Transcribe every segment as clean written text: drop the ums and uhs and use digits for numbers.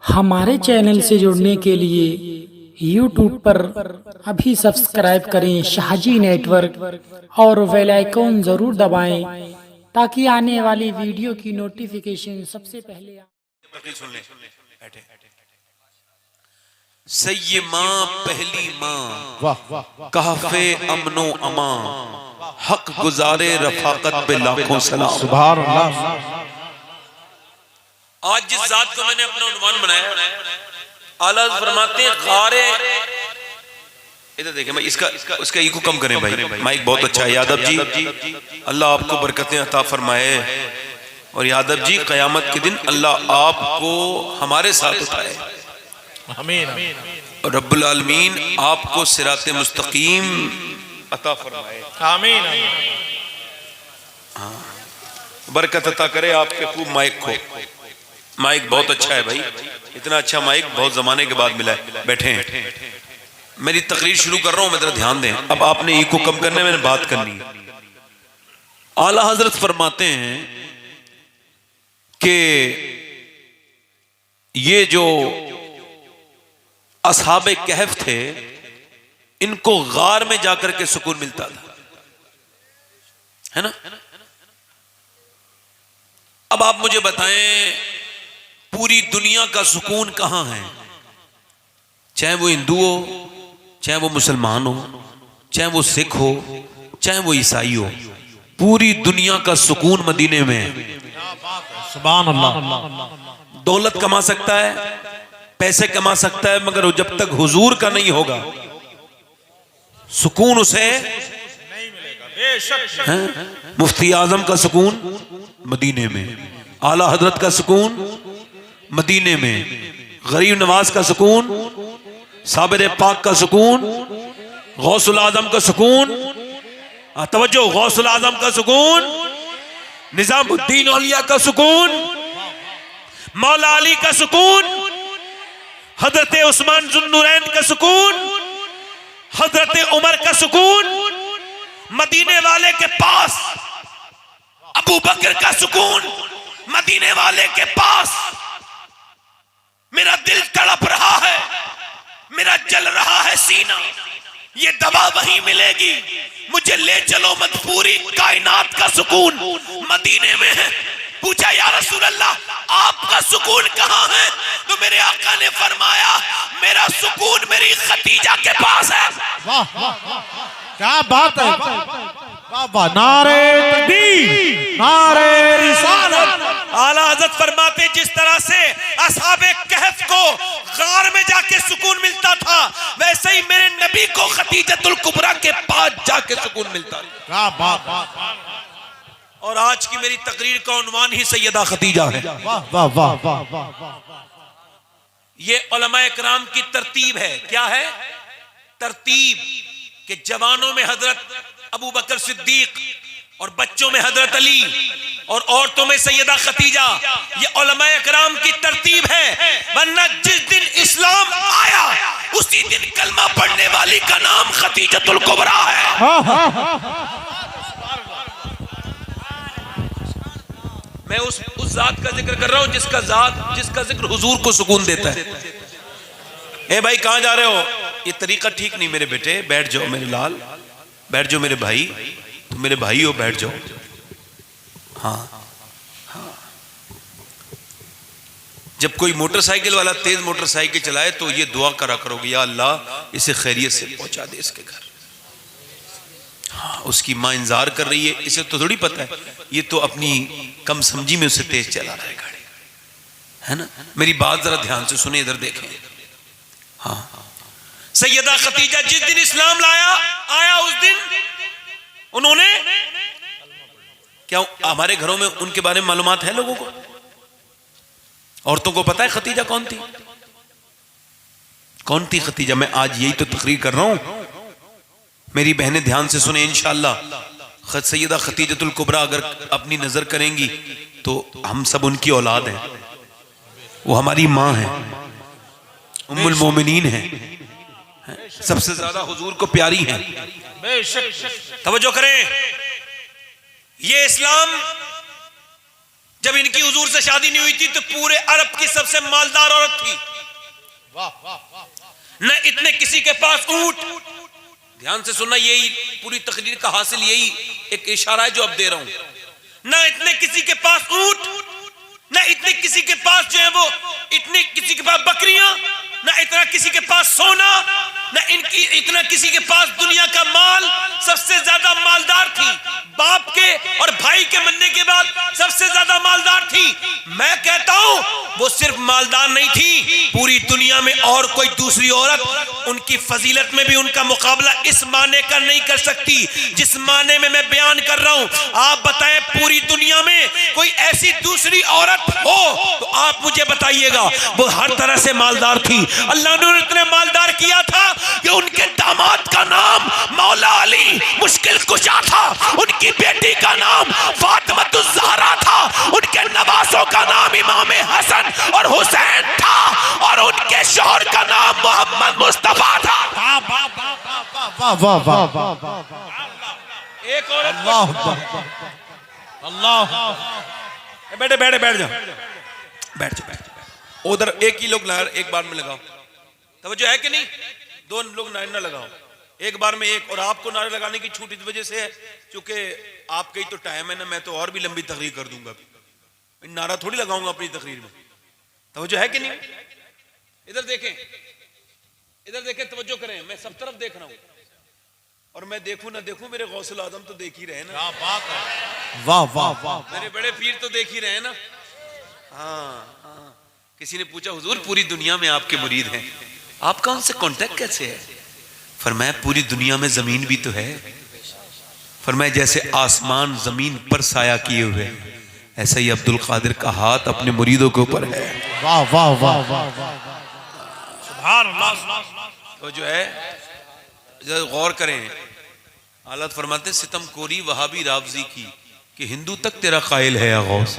हमारे चैनल से जुड़ने के लिए YouTube पर अभी सब्सक्राइब करें शाहजी नेटवर्क और बेल आइकन ज़रूर दबाएं ताकि आने वाली वीडियो की नोटिफिकेशन सबसे पहले सैये माँ पहली माँ कहफे अमनो अमा हक गुजारे रफाकत पे लाखों सलाम। सुभान अल्लाह। आज जिस जात को मैंने अपना उन्वान बनाया आला फरमाते हैं गारे, इधर देखें भाई, उसका ईको कम करें भाई, माइक बहुत अच्छा है। यादव जी अल्लाह आपको बरकतें अता फरमाए और यादव जी क़यामत के दिन अल्लाह आपको हमारे साथ उठाए आमीन। और रब्बुल आलमीन आपको सिराते मुस्तकीम अता फरमाए आमीन। हाँ, बरकत अता करे आपके खूब माइक को। माइक बहुत अच्छा है भाई, इतना अच्छा माइक बहुत जमाने के बाद मिला है। बैठे हैं, मेरी तकरीर शुरू कर रहा हूं, मैं जरा ध्यान दें। अब आपने ईको कम करना है, मैंने बात करनी है। आला हजरत फरमाते हैं कि ये जो असहाबे कहफ थे इनको गार में जाकर के सुकून मिलता था, है ना। अब आप मुझे बताएं पूरी दुनिया का सुकून कहां है? चाहे वो हिंदू हो, चाहे वो मुसलमान हो, चाहे वो सिख हो, चाहे वो ईसाई हो, पूरी दुनिया का सुकून मदीने में है। सुभान अल्लाह। दौलत कमा सकता है, पैसे कमा सकता है, मगर वो जब तक हुजूर का नहीं होगा सुकून उसे नहीं मिलेगा। है? मुफ्ती आजम का सुकून मदीने में, आला हजरत का सुकून मदीने में, गरीब नवाज का सुकून, साबिर पाक का सुकून, गौसुल आजम का सुकून, तवज्जो, गौसुल आजम का सुकून, निजामुद्दीन औलिया का सुकून, मौला अली का सुकून, हजरत उस्मान जुन्नुरैन का सुकून, हजरत उमर का सुकून, मदीने वाले के पास अबू बकर का सुकून, मदीने वाले के पास। मेरा दिल तड़प रहा है, मेरा जल रहा है सीना, ये दवा वहीं मिलेगी, मुझे ले चलो मत, पूरी कायनात का सुकून मदीने में है। पूछा या रसूल अल्लाह आपका सुकून कहां है? तो मेरे आका ने फरमाया मेरा सुकून मेरी खदीजा के पास है। वाह वाह, क्या बात है। वाह वाह, नारे तकबीर, नारे रिसालत। आला हज़रत फरमाते जिस तरह से असहाबे कहफ को गार में जाके सुकून मिलता था, वैसे ही मेरे नबी को खदीजतुल कुबरा के पास जाके सुकून मिलता था। क्या बात। और आज की मेरी तकरीर का उन्वान ही सैयदा खदीजा है। वाह वाह वाह वाह। ये उलमाए किराम की तरतीब है। क्या है तरतीब? कि जवानों में हजरत अबू बकर सिद्दीक और बच्चों में हजरत अली और औरतों में सैयदा खदीजा। ये उलमाए किराम की तरतीब है, वरना जिस दिन इस्लाम आया उसी दिन कलमा पढ़ने वाली का नाम खदीजतुल कुबरा है। मैं उस जात का जिक्र कर रहा हूं जिसका जिक्र हुजूर को सुकून देता है। ए भाई कहां जा रहे हो? ये तरीका ठीक नहीं मेरे बेटे, बैठ जाओ मेरे लाल, बैठ जाओ मेरे भाई, तुम मेरे भाई हो, बैठ जाओ। हाँ हाँ, जब कोई मोटरसाइकिल वाला तेज मोटरसाइकिल चलाए तो ये दुआ करा करोगे, या अल्लाह इसे खैरियत से पहुंचा दे इसके घर। हाँ, उसकी माँ इंतजार कर रही है, इसे तो थोड़ी पता है ये तो अपनी कम समझी में उसे तेज चला रहा है गाड़ी, है ना। मेरी बात जरा ध्यान से सुने, इधर देखें। हाँ, सैयदा खदीजा जिस दिन इस्लाम आया उस दिन उन्होंने क्या, हमारे घरों में उनके बारे में मालूमात है लोगों को? औरतों को पता है खदीजा कौन थी? कौन थी खदीजा? मैं आज यही तो तकरीर कर रहा हूं, मेरी बहनें ध्यान से सुने। इंशाअल्लाह सैयदा खदीजतुल कुबरा अगर अपनी नजर करेंगी तो हम सब उनकी औलाद हैं, वो हमारी माँ है, उम्मुल मोमिनीन है, सबसे ज्यादा हुजूर को प्यारी हैं। तवज्जो करें, ये इस्लाम जब इनकी हुजूर से शादी नहीं हुई थी तो पूरे अरब की सबसे मालदार औरत थी। न इतने किसी के पास ऊंट, ध्यान से सुनना, यही पूरी तकरीर का हासिल यही एक इशारा है जो अब दे रहा हूं। न इतने किसी के पास ऊंट, न इतने किसी के पास जो है वो इतने किसी के पास बकरियां, न इतना किसी के पास सोना, न इनकी इतना किसी के पास दुनिया का माल। सबसे ज्यादा मालदार थी, बाप के और भाई के मरने के बाद सबसे ज्यादा मालदार थी। मैं कहता हूं वो सिर्फ मालदार नहीं थी, पूरी दुनिया में और कोई दूसरी औरत उनकी फजीलत में भी उनका मुकाबला इस माने का नहीं कर सकती जिस माने में मैं बयान कर रहा हूं। आप बताएं पूरी दुनिया में कोई ऐसी दूसरी औरत हो तो आप मुझे बताइएगा। वो हर तरह से मालदार थी। अल्लाह ने इतने मालदार किया था कि उनके दामाद का नाम मौला अली मुश्किल कुशा था, उनकी बेटी का नाम फातिमातुज़ ज़हरा था, उनके नवासों का नाम इमाम हसन और हुसैन था, और उनके शौहर का नाम मोहम्मद मुस्तफा था। एक और अल्लाह, बैठे बैठे बैठ जाओ, बैठ जाओ। उधर एक ही लोग एक बार में लगाओ, तवज्जो है कि नहीं? दो लोग नारे ना लगाओ, एक बार में एक। और आपको नारे लगाने की छूट इस वजह से है क्योंकि आपका ही तो टाइम है ना, मैं तो और भी लंबी तकरीर कर दूंगा, नारा थोड़ी लगाऊंगा अपनी तकरीर में। तवज्जो है कि नहीं? इधर देखें, इधर देखें, तवज्जो करें, मैं सब तरफ देख रहा हूं, और मैं देखूं ना देखूं मेरे गौसुल आजम तो देख ही रहे ना। वाह वाह वाह, मेरे बड़े पीर तो देख ही रहे ना। हाँ, किसी ने पूछा हुजूर पूरी दुनिया में आपके मुरीद हैं, आपका उनसे कांटेक्ट कैसे है? फरमाया पूरी दुनिया में जमीन भी तो है। फरमाया जैसे आसमान जमीन पर साया किए हुए, ऐसा ही अब्दुल कादिर का हाथ अपने मुरीदों के ऊपर है। वाह वाह वाह वाह, सुभान अल्लाह। तो जो है गौर करें, हालत फरमाते सितम कोरी वहाबी रावजी की कि हिंदू तक तेरा कायल है या गौस।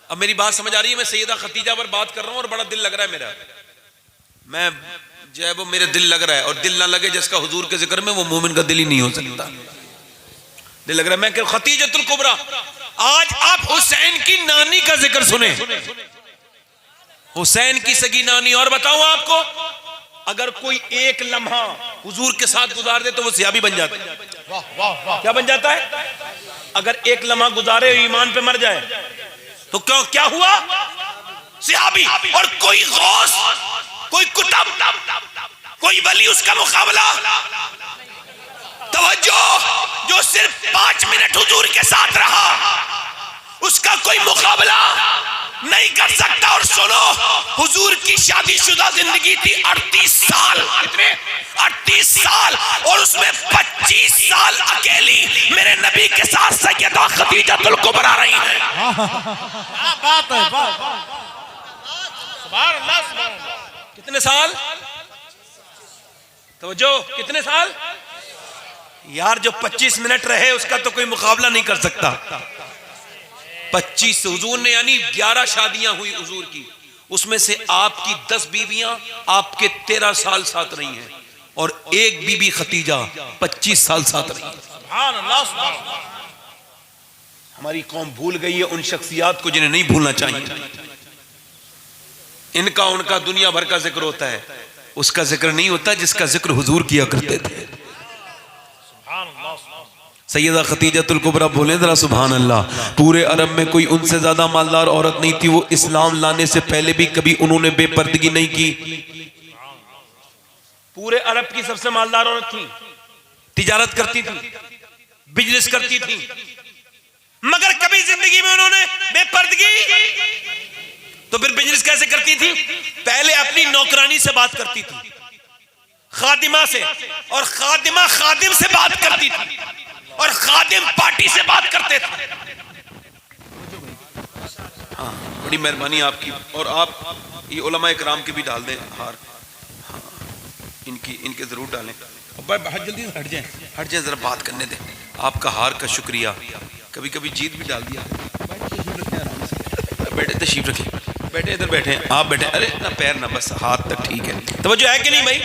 अब मेरी बात समझ आ रही है? मैं सैयदा खतीजा पर बात कर रहा हूं और बड़ा दिल लग रहा है मेरा, मैं जो है वो मेरे दिल लग रहा है, और दिल ना लगे जिसका हुजूर के जिक्र में वो मोमिन का दिल ही नहीं हो सकता। दिल लग रहा है। मैं खतीजतुल कुबरा, आज आप हुसैन की नानी का जिक्र सुने, हुसैन की सगी नानी। और बताऊं आपको, अगर कोई एक लम्हा हुजूर के साथ गुजार दे तो वो सियाबी बन जाता है। क्या बन जाता है? अगर एक लम्हा गुजारे ईमान पे मर जाए तो क्यों क्या हुआ? सियाबी। और कोई गौस, कोई कुतुब, कोई वली उसका मुकाबला, तवज्जो, जो सिर्फ 5 मिनट हुजूर के साथ रहा उसका कोई मुकाबला नहीं कर सकता। और सुनो, हुजूर की शादीशुदा जिंदगी थी 38 साल। कितने? 38 साल, और उसमें 25 साल अकेली मेरे नबी के साथ सैयदा खतीजतुल कुबरा रही है। क्या बात है, सुभान अल्लाह। कितने साल? तो जो कितने साल यार, जो 25 मिनट रहे उसका तो कोई मुकाबला नहीं कर सकता। 25 हुजूर ने, यानी 11 शादियां हुई हुजूर की, उसमें से आपकी 10 बीवियां आपके 13 साल साथ रही हैं, और एक बीबी खतीजा 25 साल साथ रही है। सुभान अल्लाह। हमारी कौम भूल गई है उन शख्सियात को जिन्हें नहीं भूलना चाहिए। इनका उनका दुनिया भर का जिक्र होता है, उसका जिक्र नहीं होता जिसका जिक्र हुजूर किया करते थे। सैयदा खतीजतुल कुबरा बोले जरा सुभान अल्लाह। पूरे अरब में कोई उनसे ज्यादा मालदार औरत नहीं थी। वो इस्लाम लाने से पहले भी कभी उन्होंने बेपर्दगी नहीं की। पूरे अरब की सबसे मालदार औरत थी, तिजारत करती थी, बिजनेस करती थी, मगर कभी जिंदगी में उन्होंने बेपर्दगी। तो फिर बिजनेस कैसे करती थी? पहले अपनी नौकरानी से बात करती थी, खादिमा से, और खादिमा खादिम से बात करती थी, और खादिम पार्टी से बात करते थे। हाँ, बड़ी मेहरबानी आपकी। और आप ये उलमा इकराम के भी डाल दें हार। हाँ, इनके जरूर डालें। जल्दी हट जाएं जरा बात करने दें। आपका हार का शुक्रिया। कभी कभी जीत भी डाल दिया। बैठे तशरीफ रखें, बैठे इधर बैठे, आप बैठे। अरे ना पैर ना, बस हाथ तक ठीक है। तवज्जो है कि नहीं भाई?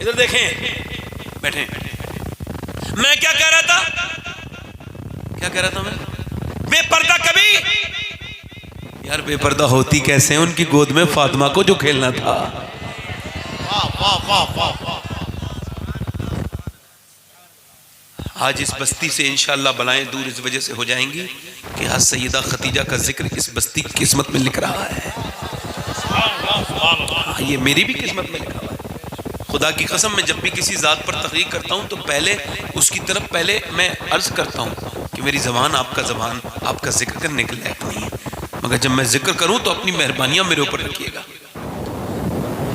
इधर देखें, बैठे। मैं क्या कह रहा था? क्या कह रहा था मैं? बेपर्दा कभी, यार बेपर्दा होती कैसे हैं? उनकी गोद में फातिमा को जो खेलना था। वाह वाह वाह वाह वाह। आज इस बस्ती से इंशाअल्लाह बलाएं दूर इस वजह से हो जाएंगी कि आज सैयदा खतीजा का जिक्र इस बस्ती की किस्मत में लिख रहा है। ये मेरी भी किस्मत में लिखा हुआ है। खुदा की कसम, मैं जब भी किसी ज़ात पर तकरीर करता हूँ तो पहले उसकी तरफ पहले मैं अर्ज़ करता हूँ कि मेरी ज़बान आपका जिक्र करने के लायक नहीं है, मगर जब मैं जिक्र करूँ तो अपनी मेहरबानियाँ मेरे ऊपर रखिएगा,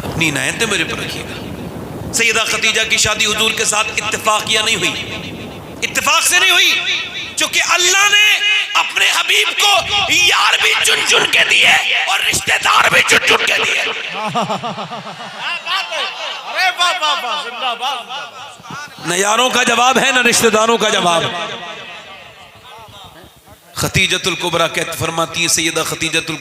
अपनी इनायतें मेरे ऊपर रखिएगा। सैयदा खतीजा की शादी हुजूर के साथ इत्तेफाकिया नहीं हुई, इत्तेफाक से नहीं हुई, क्योंकि अल्लाह ने अपने हबीब को यार भी चुन चुन के दिए और रिश्तेदार भी चुन चुन के दिए। अरे वाह वाह वाह, जिंदाबाद। न यारों का जवाब है न रिश्तेदारों का जवाब। खतीजतुल कुबरा कहते फरमाती है, सैयदा खतीजतुल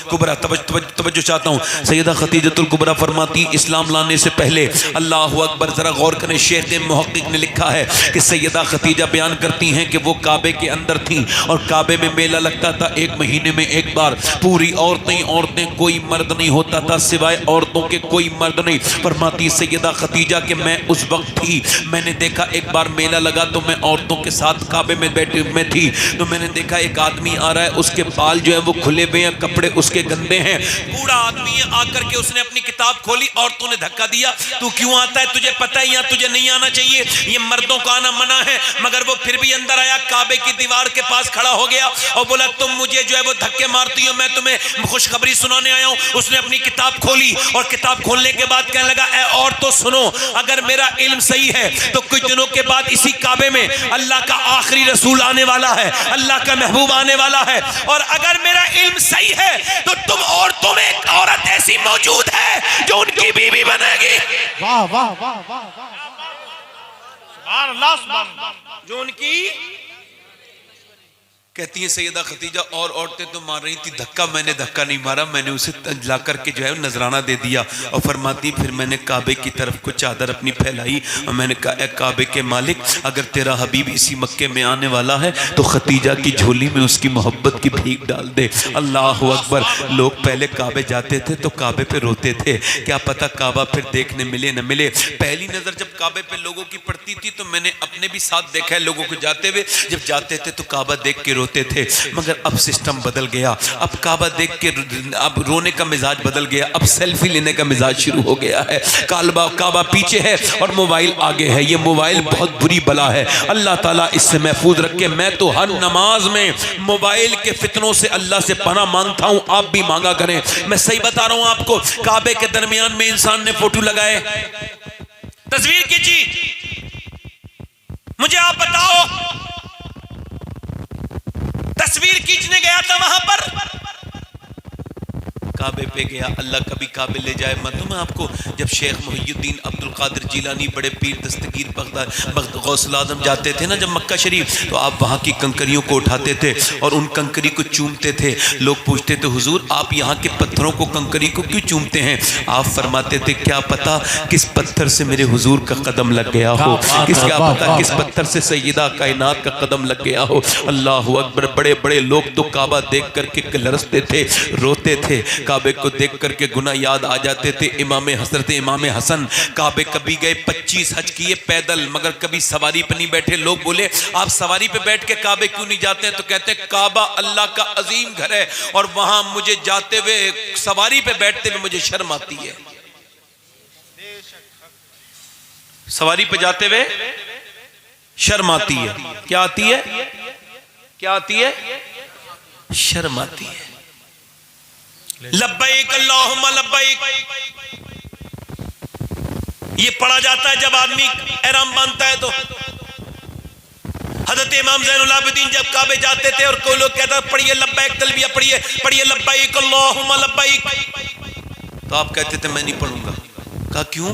कुबरा तवज्जो चाहता हूँ, सैयदा खतीजतुल कुबरा फरमाती इस्लाम लाने से पहले, अल्लाह अकबर, जरा गौर करें, शेख मुहक्किक ने लिखा है कि सैयदा खतीजा बयान करती हैं कि वो काबे के अंदर थीं और काबे में मेला लगता था 1 महीने में एक बार, पूरी औरतें, कोई मर्द नहीं होता था सिवाय औरतों के, कोई मर्द नहीं। फरमाती सैयदा खतीजा कि मैं उस वक्त थी, मैंने देखा एक बार मेला लगा तो मैं औरतों के साथ काबे में बैठी में थी, तो मैंने देखा एक आदमी आ रहा है, उसके बाल जो है वो खुले हुए हैं, कपड़े उसके गंदे हैं, बूढ़ा आदमी है, आकर के उसने अपनी किताब खोली, औरतों ने धक्का दिया, तू क्यों आता है, तुझे पता है या तुझे नहीं आना चाहिए, ये मर्दों का आना मना है, मगर वो फिर भी अंदर आया, काबे की दीवार के पास खड़ा हो गया और बोला तुम मुझे जो है वो धक्के मारती हो, मैं तुम्हें खुशखबरी सुनाने आया हूं। उसने अपनी किताब खोली और किताब खोलने के बाद कहने लगा, ए औरतों सुनो, अगर मेरा इल्म सही है तो कुछ दिनों के बाद इसी काबे में अल्लाह का आखिरी रसूल आने वाला है, अल्लाह का महबूब आने वाला है, और अगर मेरा इल्म सही है तो तुम औरतों में एक औरत ऐसी मौजूद है जो उनकी बीवी बनेगी। वाह वाह वाह वाह वाह, सुभान अल्लाह सुभान अल्लाह। जो उनकी कहती है सैयदा खतीजा, और औरतें तो मार रही थी, धक्का मैंने धक्का नहीं मारा, मैंने उसे ला करके जो है नजराना दे दिया। और फरमाती फिर मैंने काबे की तरफ को चादर अपनी फैलाई और मैंने कहा, ए काबे के मालिक, अगर तेरा हबीब इसी मक्के में आने वाला है तो खतीजा की झोली में उसकी मोहब्बत की भीख डाल दे। अल्लाह अकबर। लोग पहले काबे जाते थे तो काबे पे रोते थे, क्या पता काबा फिर देखने मिले न मिले। पहली नजर जब काबे पे लोगों की पड़ती थी तो मैंने अपने भी साथ देखा है लोगों को जाते हुए, जब जाते थे तो काबा देख के रोते थे, मगर अब सिस्टम बदल गया, अब काबा देख के अब रोने का मिजाज बदल गया, अब सेल्फी लेने का मिजाज शुरू हो गया है। काबा पीछे है और मोबाइल आगे है, ये मोबाइल बहुत बुरी बला है, अल्लाह ताला इससे महफूज रखे। मैं तो हर नमाज में मोबाइल के फितनों से अल्लाह से पनाह मांगता हूं, आप भी मांगा करें। मैं सही बता रहा हूं आपको, काबे के दरमियान में इंसान ने फोटो लगाए, तस्वीर खींची, मुझे आप बताओ, तस्वीर खींचने गया था वहां पर, काबे पे गया, अल्लाह कभी काबे ले जाए मत। मैं आपको जब शेख मुहियुद्दीन अब्दुल कादिर जिलानी बड़े पीर दस्तगीर गौसुल आजम जाते थे ना जब मक्का शरीफ, तो आप वहाँ की कंकरियों को उठाते थे और उन कंकरी को चूमते थे। लोग पूछते थे, हुजूर आप यहाँ के पत्थरों को, कंकरी को क्यों चूमते हैं? आप फरमाते थे, क्या पता किस पत्थर से मेरे हुजूर का कदम लग गया हो, क्या पता किस पत्थर से सैयदा कायनात का कदम लग गया हो। अल्लाह अकबर। बड़े बड़े लोग तो काबा देख करके लरसते थे, रोते थे, काबे को देख करके गुनाह याद आ जाते थे। हज़रत इमाम हसन काबे कभी गए, 25 हज किए पैदल, मगर कभी सवारी पे नहीं बैठे। लोग बोले आप सवारी पे बैठ के काबे क्यों नहीं जाते हैं? तो कहते हैं काबा अल्लाह का अजीम घर है और वहां मुझे जाते हुए, सवारी पे बैठते हुए मुझे शर्म आती है। सवारी पे जाते हुए शर्म आती है। क्या आती है? क्या आती है? शर्म आती है। लब्बैक अल्लाहुम्मा लब्बैक ये पढ़ा जाता है जब आदमी एहराम बांधता है। तो हजरत इमाम ज़ैनुल आबिदीन जब काबे जाते थे और कोई लोग कहता पढ़िए लब्बैक तलबिया, पढ़िए लब्बैक अल्लाहुम्मा लब्बैक, तो आप कहते थे मैं नहीं पढ़ूंगा। कहा क्यों?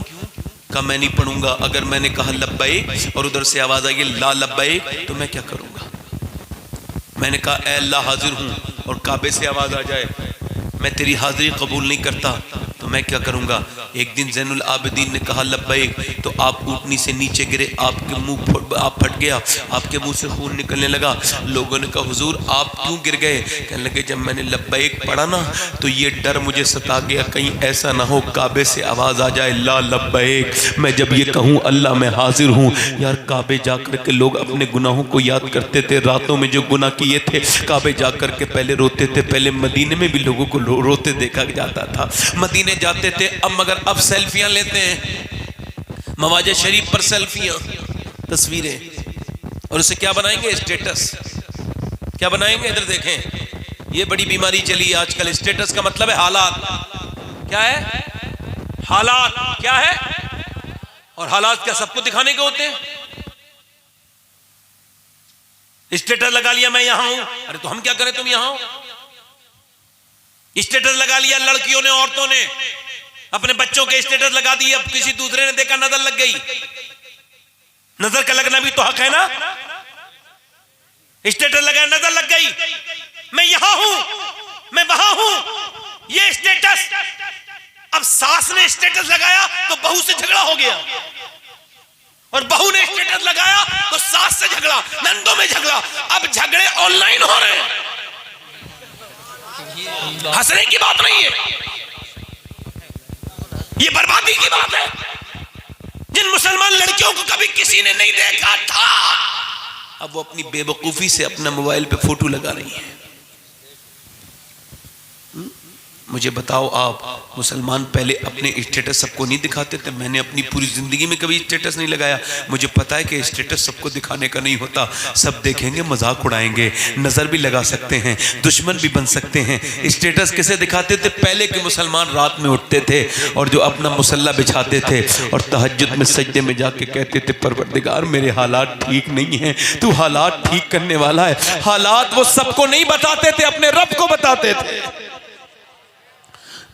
कहा मैं नहीं पढ़ूंगा, अगर मैंने कहा लब्बैक और उधर से आवाज आई ला लब्बैक तो मैं क्या करूंगा? मैंने कहा ऐ अल्लाह हाजिर हूं और काबे से आवाज आ जाए मैं तेरी हाजिरी कबूल नहीं करता तो मैं क्या करूंगा? एक दिन ज़ैनुल आबिदीन ने कहा लब्बैक, तो आप ऊँटनी से नीचे गिरे, आपके मुंह आप फट गया, आपके मुंह से खून निकलने लगा। लोगों ने कहा हुजूर आप क्यों गिर गए? कहने लगे जब मैंने लब्बैक पढ़ा ना तो ये डर मुझे सता गया, कहीं ऐसा ना हो काबे से आवाज़ आ जाए ला लब्बैक, मैं जब ये कहूँ अल्लाह मैं हाजिर हूँ। यार काबे जाकर के लोग अपने गुनाहों को याद करते थे, रातों में जो गुनाह किए थे काबे जाकर के पहले रोते थे। पहले मदीने में भी लोगों को रोते देखा जाता था, मदीने जाते थे। अब मगर अब सेल्फियां लेते हैं, मवाजे शरीफ पर सेल्फियां, तस्वीरें, और उसे क्या बनाएंगे? स्टेटस। क्या बनाएंगे? इधर देखें, ये बड़ी बीमारी चली है आजकल। स्टेटस का मतलब है हालात। क्या है? हालात। क्या है? और हालात क्या सबको दिखाने के होते हैं? स्टेटस लगा लिया मैं यहां हूं, अरे तो हम क्या करें, तुम यहां हो। स्टेटस लगा लिया लड़कियों ने, औरतों ने अपने बच्चों के स्टेटस लगा दिए, अब किसी दूसरे ने देखा नजर लग गई। नजर का लगना भी तो हक है ना। स्टेटस लगाया नजर लग गई, मैं यहां हूं, मैं वहां हूं, ये स्टेटस। अब सास ने स्टेटस लगाया तो बहू से झगड़ा हो गया, और बहू ने स्टेटस लगाया तो सास से झगड़ा, नंदों में झगड़ा। अब झगड़े ऑनलाइन हो रहे हैं, हंसने की बात नहीं है, ये बर्बादी की बात है। जिन मुसलमान लड़कियों को कभी किसी ने नहीं देखा था, अब वो अपनी बेवकूफी से अपना मोबाइल पे फोटो लगा रही है। मुझे बताओ आप, मुसलमान पहले अपने स्टेटस सबको नहीं दिखाते थे? मैंने अपनी पूरी जिंदगी में कभी स्टेटस नहीं लगाया। मुझे पता है कि स्टेटस सबको दिखाने का नहीं होता, सब देखेंगे मजाक उड़ाएंगे, नजर भी लगा सकते हैं, दुश्मन भी बन सकते हैं। स्टेटस किसे दिखाते थे? पहले के मुसलमान रात में उठते थे और जो अपना मुसल्ला बिछाते थे और तहज्जुद में सजदे में जाके कहते थे परवरदिगार मेरे हालात ठीक नहीं हैं, तू हालात ठीक करने वाला है। हालात वो सबको नहीं बताते थे, अपने रब को बताते थे।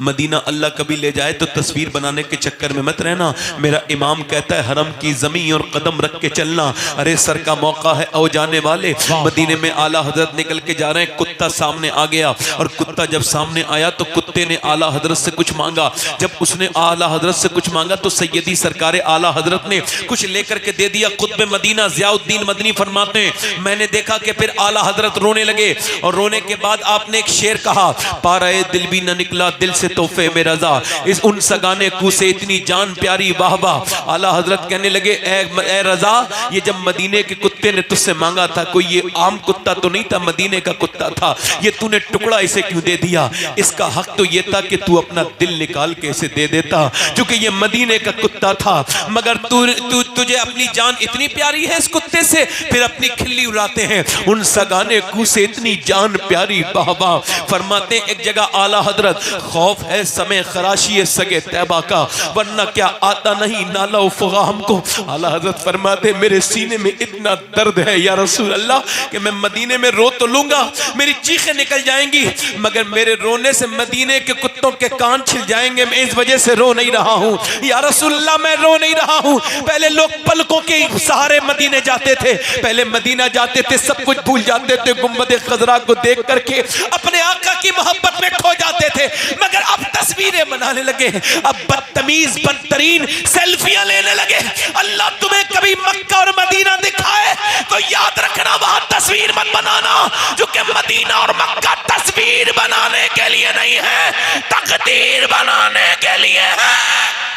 मदीना अल्लाह कभी ले जाए तो तस्वीर बनाने के चक्कर में मत रहना। मेरा इमाम कहता है हरम की जमीन और कदम रख के चलना। अरे सर का मौका है आओ जाने वाले। मदीने में आला हजरत निकल के जा रहे हैं, कुत्ता सामने आ गया, और कुत्ता जब सामने आया तो कुत्ते ने आला हजरत से कुछ मांगा। जब उसने आला हजरत से कुछ मांगा तो सैयदी सरकार आला हजरत ने कुछ लेकर के दे दिया। कुतुब मदीना ज़ियाउद्दीन मदनी फरमाते हैं मैंने देखा कि फिर आला हजरत रोने लगे, और रोने के बाद आपने एक शेर कहा, पाराए दिल भी न निकला दिल से तोहफे में रजा, इस उन सगाने कू से इतनी जान प्यारी वाह वाह। आला हजरत कहने लगे ए रजा, ये जब मदीने के कुत्ते ने तुझसे मांगा था, कोई ये आम कुत्ता तो नहीं था, मदीने का कुत्ता था, ये तूने टुकड़ा इसे क्यों दे दिया? इसका हक तो ये था कि तू अपना दिल निकाल के इसे दे देता, क्योंकि ये मदीने का कुत्ता था। मगर तुझे अपनी जान इतनी प्यारी है इस कुत्ते से, फिर अपनी खिल्ली उड़ाते हैं। उन सगाने कू से इतनी जान प्यारी वाह वाह। फरमाते एक जगह आला हजरत, खौफ है समय खराशी सगे तैबा का, वरना क्या आता नहीं नाला उफगा हमको। आला हजरत फरमाते मेरे सीने में इतना दर्द है या रसूल अल्लाह कि मैं मदीने में रो तो लूंगा, मेरी चीखें निकल जाएंगी, मगर मेरे रोने से मदीने के कुत्तों के कान छिल जाएंगे, मैं इस वजह से रो नहीं रहा हूँ या रसूल अल्लाह, मैं रो नहीं रहा हूँ। पहले लोग पलकों के सहारे मदीने जाते थे, पहले मदीना जाते थे सब कुछ भूल जाते थे, गुंबद खजरा को देख करके अपने आका की मोहब्बत में खो जाते थे, मगर अब तस्वीरें बनाने लगे, अब बदतमीज बदतरीन सेल्फियां लेने लगे। अल्लाह तुम्हें कभी मक्का और मदीना दिखाए तो याद रखना वहां तस्वीर मत बनाना, जो कि मदीना और मक्का तस्वीर बनाने के लिए नहीं है, तकदीर बनाने के लिए है।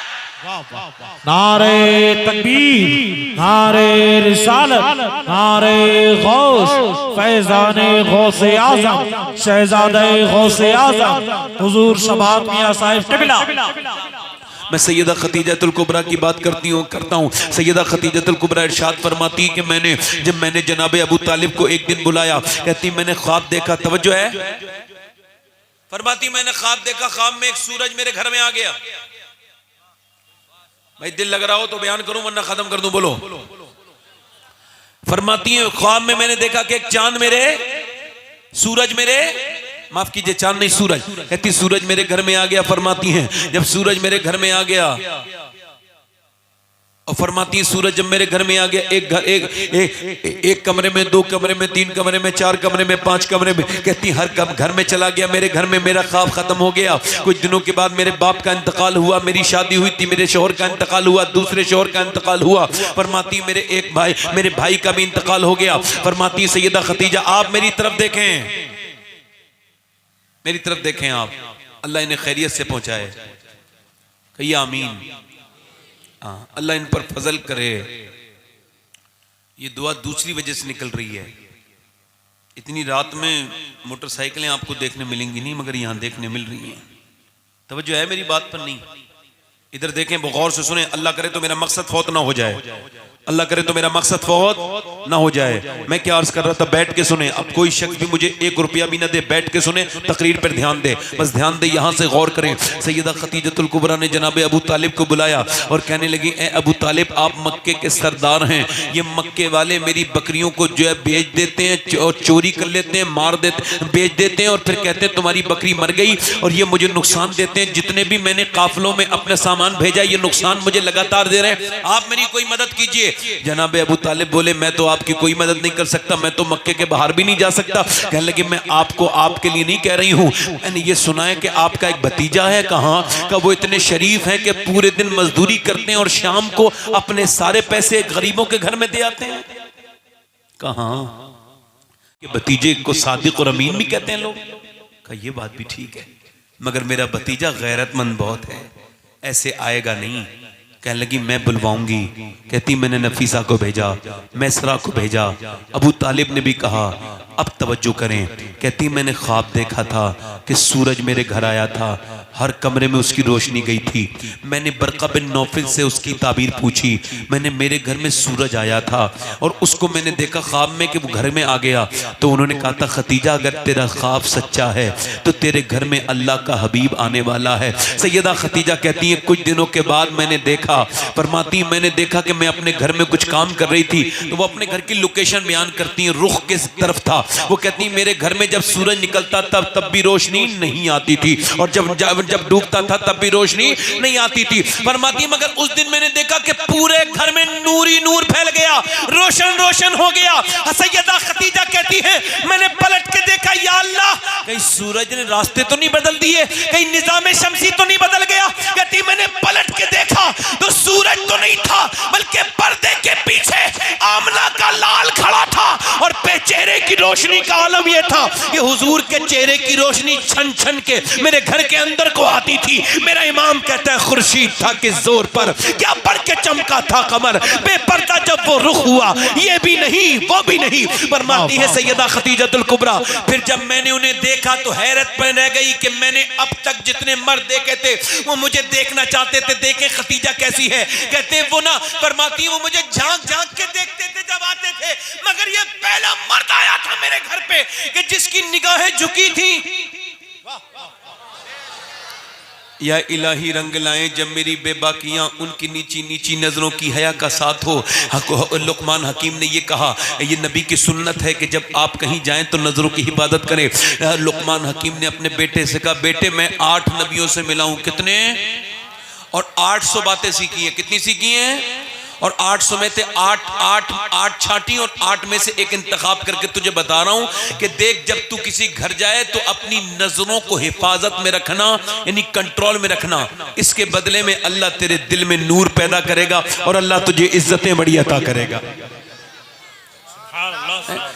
नारे तकबीर, नारे रिसालत, नारे गौस, फैज़ाने गौसे आज़म, शहज़ादे गौसे आज़म हुजूर शबाब मियां साहिब क़िबला। मैं सैयदा खतीजतुल कुबरा की बात करता हूँ। सैयदा खतीजतुल कुबरा इरशाद फरमाती कि जब मैंने जनाब अबू तालिब को एक दिन बुलाया, कहती मैंने ख्वाब देखा, तवज्जो है, फरमाती मैंने ख्वाब देखा, ख्वाब में एक सूरज मेरे घर में आ गया। भाई दिल लग रहा हो तो बयान करूं वरना खत्म कर दूं, बोलो। फरमाती है ख्वाब में मैंने देखा कि एक चांद सूरज मेरे, माफ कीजिए चांद नहीं सूरज, कहती सूरज मेरे घर में आ गया। फरमाती हैं जब सूरज मेरे घर में आ गया और फरमाती है सूरज जब मेरे घर में आ गया, एक कमरे में, 2 कमरे में, 3 कमरे में, 4 कमरे में, 5 कमरे में, कहती हर घर में चला गया। मेरे घर में मेरा ख्वाब खत्म हो गया। कुछ दिनों के बाद मेरे बाप का इंतकाल हुआ, मेरी शादी हुई थी, मेरे शोहर का इंतकाल हुआ, दूसरे शोहर का इंतकाल हुआ। फरमाती मेरे भाई का भी इंतकाल हो गया। फरमाती सैयदा खतीजा आप मेरी तरफ देखें, मेरी तरफ देखें आप, अल्लाह इन्हें खैरियत से पहुंचाए। कहिए आमीन। अल्लाह इन पर फजल करे। ये दुआ दूसरी वजह से निकल रही है। इतनी रात में मोटरसाइकिलें आपको देखने मिलेंगी नहीं, मगर यहां देखने मिल रही हैं। तवज्जो है मेरी बात पर नहीं? इधर देखें, गौर से सुने। अल्लाह करे तो मेरा मकसद फौत ना हो जाए, अल्लाह करे तो मेरा मकसद फौत ना हो जाए। मैं क्या अर्ज कर रहा था, बैठ के सुने। अब कोई शख्स भी मुझे 1 रुपया भी ना दे, बैठ के सुने, तकरीर पर ध्यान दे, बस ध्यान दे, यहां से गौर करें। सैयदा खतीजतुल कुबरा ने जनाब अबू तालिब को बुलाया और कहने लगी, ए अबू तालिब आप मक्के के सरदार हैं, ये मक्के वाले मेरी बकरियों को जो है बेच देते हैं और चोरी कर लेते हैं, मार देते, बेच देते हैं और फिर कहते हैं तुम्हारी बकरी मर गई, और ये मुझे नुकसान देते हैं। जितने भी मैंने काफिलों में अपना सामान भेजा, ये नुकसान मुझे लगातार दे रहे हैं, आप मेरी कोई मदद कीजिए। जनाब अबू तालिब बोले, मैं तो आपकी कोई मदद नहीं कर सकता, मैं तो मक्के के बाहर भी नहीं जा सकता। कहने लगे, मैं आपको आपके लिए नहीं कह रही हूँ, मैंने ये सुना है कि आपका एक भतीजा है, कहाँ का, वो इतने शरीफ हैं कि पूरे दिन मजदूरी करते हैं और शाम को अपने सारे पैसे गरीबों के घर में दे आते हैं। कहाँ कि भतीजे को सादिक और अमीन भी कहते हैं लोग। कहा ये बात भी ठीक है, मगर मेरा भतीजा गैरतमंद बहुत है, ऐसे आएगा नहीं। कहने लगी, मैं बुलवाऊंगी। कहती मैंने नफीसा को भेजा, मैसरा को भेजा। अबू तालिब ने भी कहा, अब तवज्जो करें। कहती मैंने ख्वाब देखा था कि सूरज मेरे घर आया था, हर कमरे में उसकी रोशनी गई थी। मैंने बरका बिन नौफिल से उसकी ताबीर पूछी, मैंने मेरे घर में सूरज आया था और उसको मैंने देखा ख्वाब में कि वो घर में आ गया। तो उन्होंने कहा था, खतीजा अगर तेरा ख्वाब सच्चा है तो तेरे घर में अल्लाह का हबीब आने वाला है। सैयदा खतीजा कहती है, कुछ दिनों के बाद मैंने देखा, फरमाती मैंने देखा कि मैं अपने घर में कुछ काम कर रही थी, तो वो अपने घर की लोकेशन बयान करती है, रुख किस तरफ था। वो कहती मेरे घर में जब सूरज निकलता तब भी रोशनी नहीं आती थी, और जब डूबता था तब भी रोशनी नहीं आती थी। फरमाती मगर उस दिन मैंने देखा कि पूरे घर में नूर ही नूर फैल गया, रोशन रोशन हो गया। सैयदा खतीजा कहती है, मैंने पलट के देखा, या अल्लाह कहीं सूरज ने रास्ते तो नहीं बदल दिए, कहीं निजाम शमसी तो नहीं बदल गया। कहती मैंने पलट के देखा तो सूरज तो नहीं था, बल्कि पर्दे के पीछे आमना का लाल खड़ा था, और चेहरे की रोशनी का आलम यह था कि हुजूर के चेहरे की रोशनी छन छन के मेरे घर के अंदर को आती थी। मेरा इमाम कहता है, खुर्शीद था कि जोर पर क्या बढ़ के चमका था कमर, बेपर्दा जब वो रुख हुआ, ये भी नहीं वो भी नहीं। फरमाती है सैयदा खतीजतुल कुबरा, फिर जब मैंने उन्हें देखा तो हैरत में रह गई कि मैंने अब तक जितने मर्द देखे थे वो मुझे देखना चाहते थे, देखें खतीजा कैसी है। कहते वो ना, फरमाती वो मुझे झांक झांक के देखते थे जब आते थे, मगर ये पहला मर्द आया था मेरे घर पे कि जिसकी निगाहें झुकी थी। या इलाही रंग लाएं जब मेरी बेबाकियां उनकी नीची नीची नजरों की हया का साथ हो। लुकमान हकीम ने ये कहा, ये नबी की सुन्नत है कि जब आप कहीं जाएं तो नजरों की हिफाजत करें। लुकमान हकीम ने अपने बेटे से कहा, बेटे मैं 8 नबियों से मिला हूं। कितने? और 800 बातें सीखी हैं। कितनी सीखी हैं? और 800 में से 8 छाटी और 8 में से एक इंतखाब करके तुझे बता रहा हूं कि देख, जब तू किसी घर जाए तो अपनी नजरों को हिफाजत में रखना, यानी कंट्रोल में रखना। इसके बदले में अल्लाह तेरे दिल में नूर पैदा करेगा और अल्लाह तुझे इज्जतें बड़ी अता करेगा।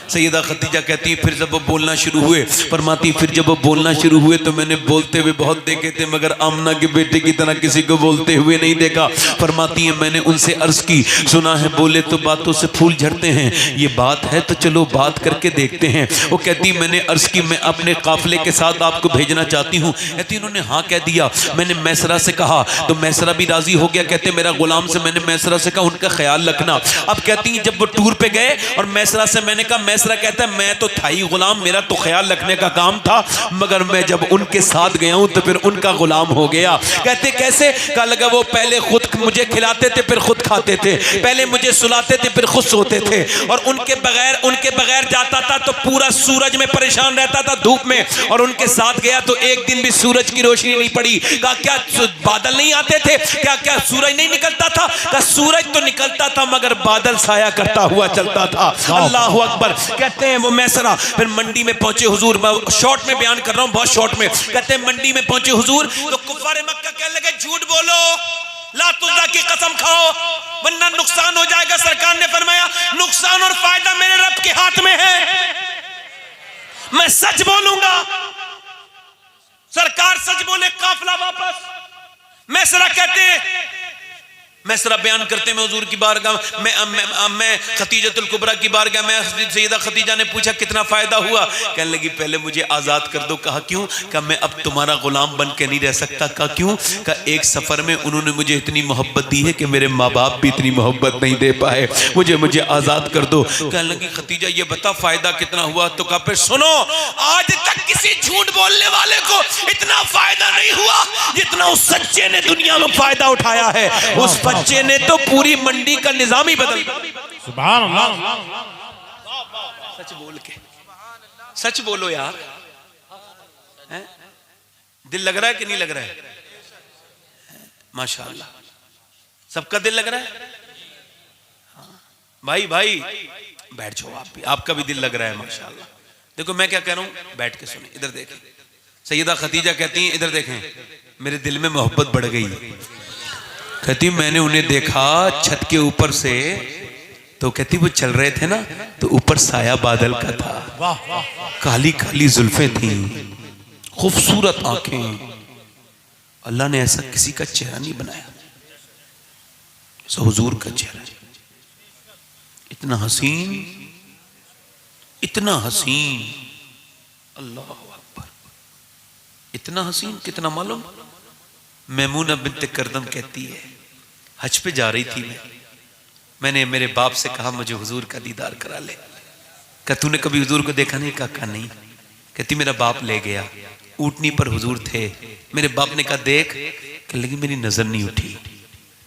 सैयदा खतीजा कहती है, फिर जब वो बोलना शुरू हुए, फरमाती फिर जब वो बोलना शुरू हुए तो मैंने बोलते हुए बहुत देखे थे, मगर आमना के बेटे की तरह किसी को बोलते हुए नहीं देखा। फरमाती है मैंने उनसे अर्ज की, सुना है बोले तो बातों से फूल झड़ते हैं, ये बात है तो चलो बात करके देखते हैं। वो कहती मैंने अर्ज की, मैं अपने काफिले के साथ आपको भेजना चाहती हूँ। कहती उन्होंने हाँ कह दिया। मैंने मैसरा से कहा तो मैसरा भी राजी हो गया। कहते मेरा गुलाम से मैंने मैसरा से कहा उनका ख्याल रखना। अब कहती जब वो टूर पे गए और मैसरा से मैंने मैंने कहा मैसरा कहता है मैं तो था ही गुलाम, मेरा तो ख्याल रखने का काम था, मगर मैं जब उनके साथ गया हूं तो फिर उनका गुलाम हो गया। कहते कैसे? कहा लगा वो पहले खुद मुझे खिलाते थे फिर खुद खाते थे, पहले मुझे सुलाते थे फिर खुद सोते थे, और उनके बगैर जाता था तो पूरा सूरज में परेशान रहता था धूप में, और उनके साथ गया तो एक दिन भी सूरज की रोशनी नहीं पड़ी। कहा क्या बादल नहीं आते थे? क्या सूरज नहीं निकलता था? कहा सूरज तो निकलता था मगर बादल साया करता हुआ चलता था। अल्लाह अकबर। कहते हैं वो मैसरा फिर मंडी में पहुंचे हुजूर, शॉर्ट में बयान कर रहा हूं, बहुत शॉर्ट में। कहते हैं मंडी में पहुंचे हुजूर तो कुफारे मक्का कहने लगे झूठ बोलो, लातुल्लाह की कसम खाओ वरना नुकसान हो जाएगा। सरकार ने फरमाया नुकसान और फायदा मेरे रब के हाथ में है, मैं सच बोलूंगा। सरकार सच बोले, काफिला वापस। मैसरा कहते हैं, मैसरा बयान करते में हुजूर की बारगाह मैं खतीजतुल कुबरा की बारगाह में सैयदा खतीजा ने पूछा कितना फायदा हुआ? कहने लगी पहले मुझे आजाद कर दो। कहा क्यों? कहा मैं अब तुम्हारा गुलाम बन के नहीं रह सकता। कहा क्यों? कहा एक सफर में उन्होंने मुझे इतनी मोहब्बत दी है कि मेरे माँ बाप भी इतनी मोहब्बत नहीं दे पाए, मुझे आजाद कर दो। कहने लगी खतीजा ये बता फायदा कितना हुआ? तो कहा फिर सुनो, आज तक किसी झूठ बोलने वाले को इतना फायदा नहीं हुआ जितना उस सच्चे ने दुनिया में फायदा उठाया है। उस बच्चे ने तो पूरी मंडी का निजाम ही बदल। सुभान अल्लाह। सच बोल के, सच बोलो यार, है? दिल लग रहा है कि नहीं लग रहा है? माशाअल्लाह सबका दिल लग रहा है। भाई बैठ जाओ, आप भी, आपका भी दिल लग रहा है माशाअल्लाह। देखो मैं क्या कह रहा हूं, बैठ के सुने, इधर देखें। सैयदा खतीजा कहती हैं इधर देखें, मेरे दिल में मोहब्बत बढ़ गई। कहती मैंने उन्हें देखा छत के ऊपर से, तो कहती वो चल रहे थे ना तो ऊपर साया बादल का था, काली काली जुल्फें थी, खूबसूरत आंखें। अल्लाह ने ऐसा किसी का चेहरा नहीं बनाया जैसा हुजूर का चेहरा, इतना हसीन, इतना हसीन। अल्लाह अकबर, इतना हसीन। कितना मालूम? मैमूना बिन्त करदम कहती है हज पे जा रही थी मैंने मेरे बाप से कहा मुझे हुजूर का दीदार करा ले। कहा तूने कभी हुजूर को देखा नहीं? कहा नहीं। कहती मेरा बाप ले गया, ऊंटनी पर हुजूर थे, मेरे बाप ने कहा देख, कहने लगी मेरी नजर नहीं उठी,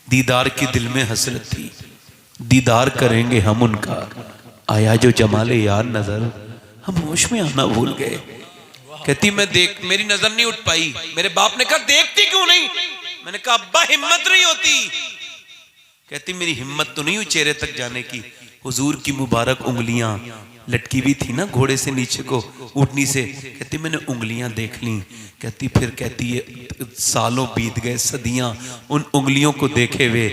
दीदार की दिल में हसरत थी, दीदार करेंगे हम उनका, आया जो जमाले यार नजर, हम होश में आना भूल गए। कहती मैं देख, मेरी नजर नहीं उठ पाई। मेरे बाप ने कहा देखती क्यों नहीं? मैंने कहा अब्बा हिम्मत नहीं होती। कहती मेरी हिम्मत तो नहीं हुई चेहरे तक जाने की, हुजूर की मुबारक उंगलियां लटकी हुई थी ना घोड़े से नीचे को, ऊँटनी से। कहती मैंने उंगलियां देख ली। कहती फिर कहती है सालों बीत गए, सदियां उन उंगलियों को देखे हुए।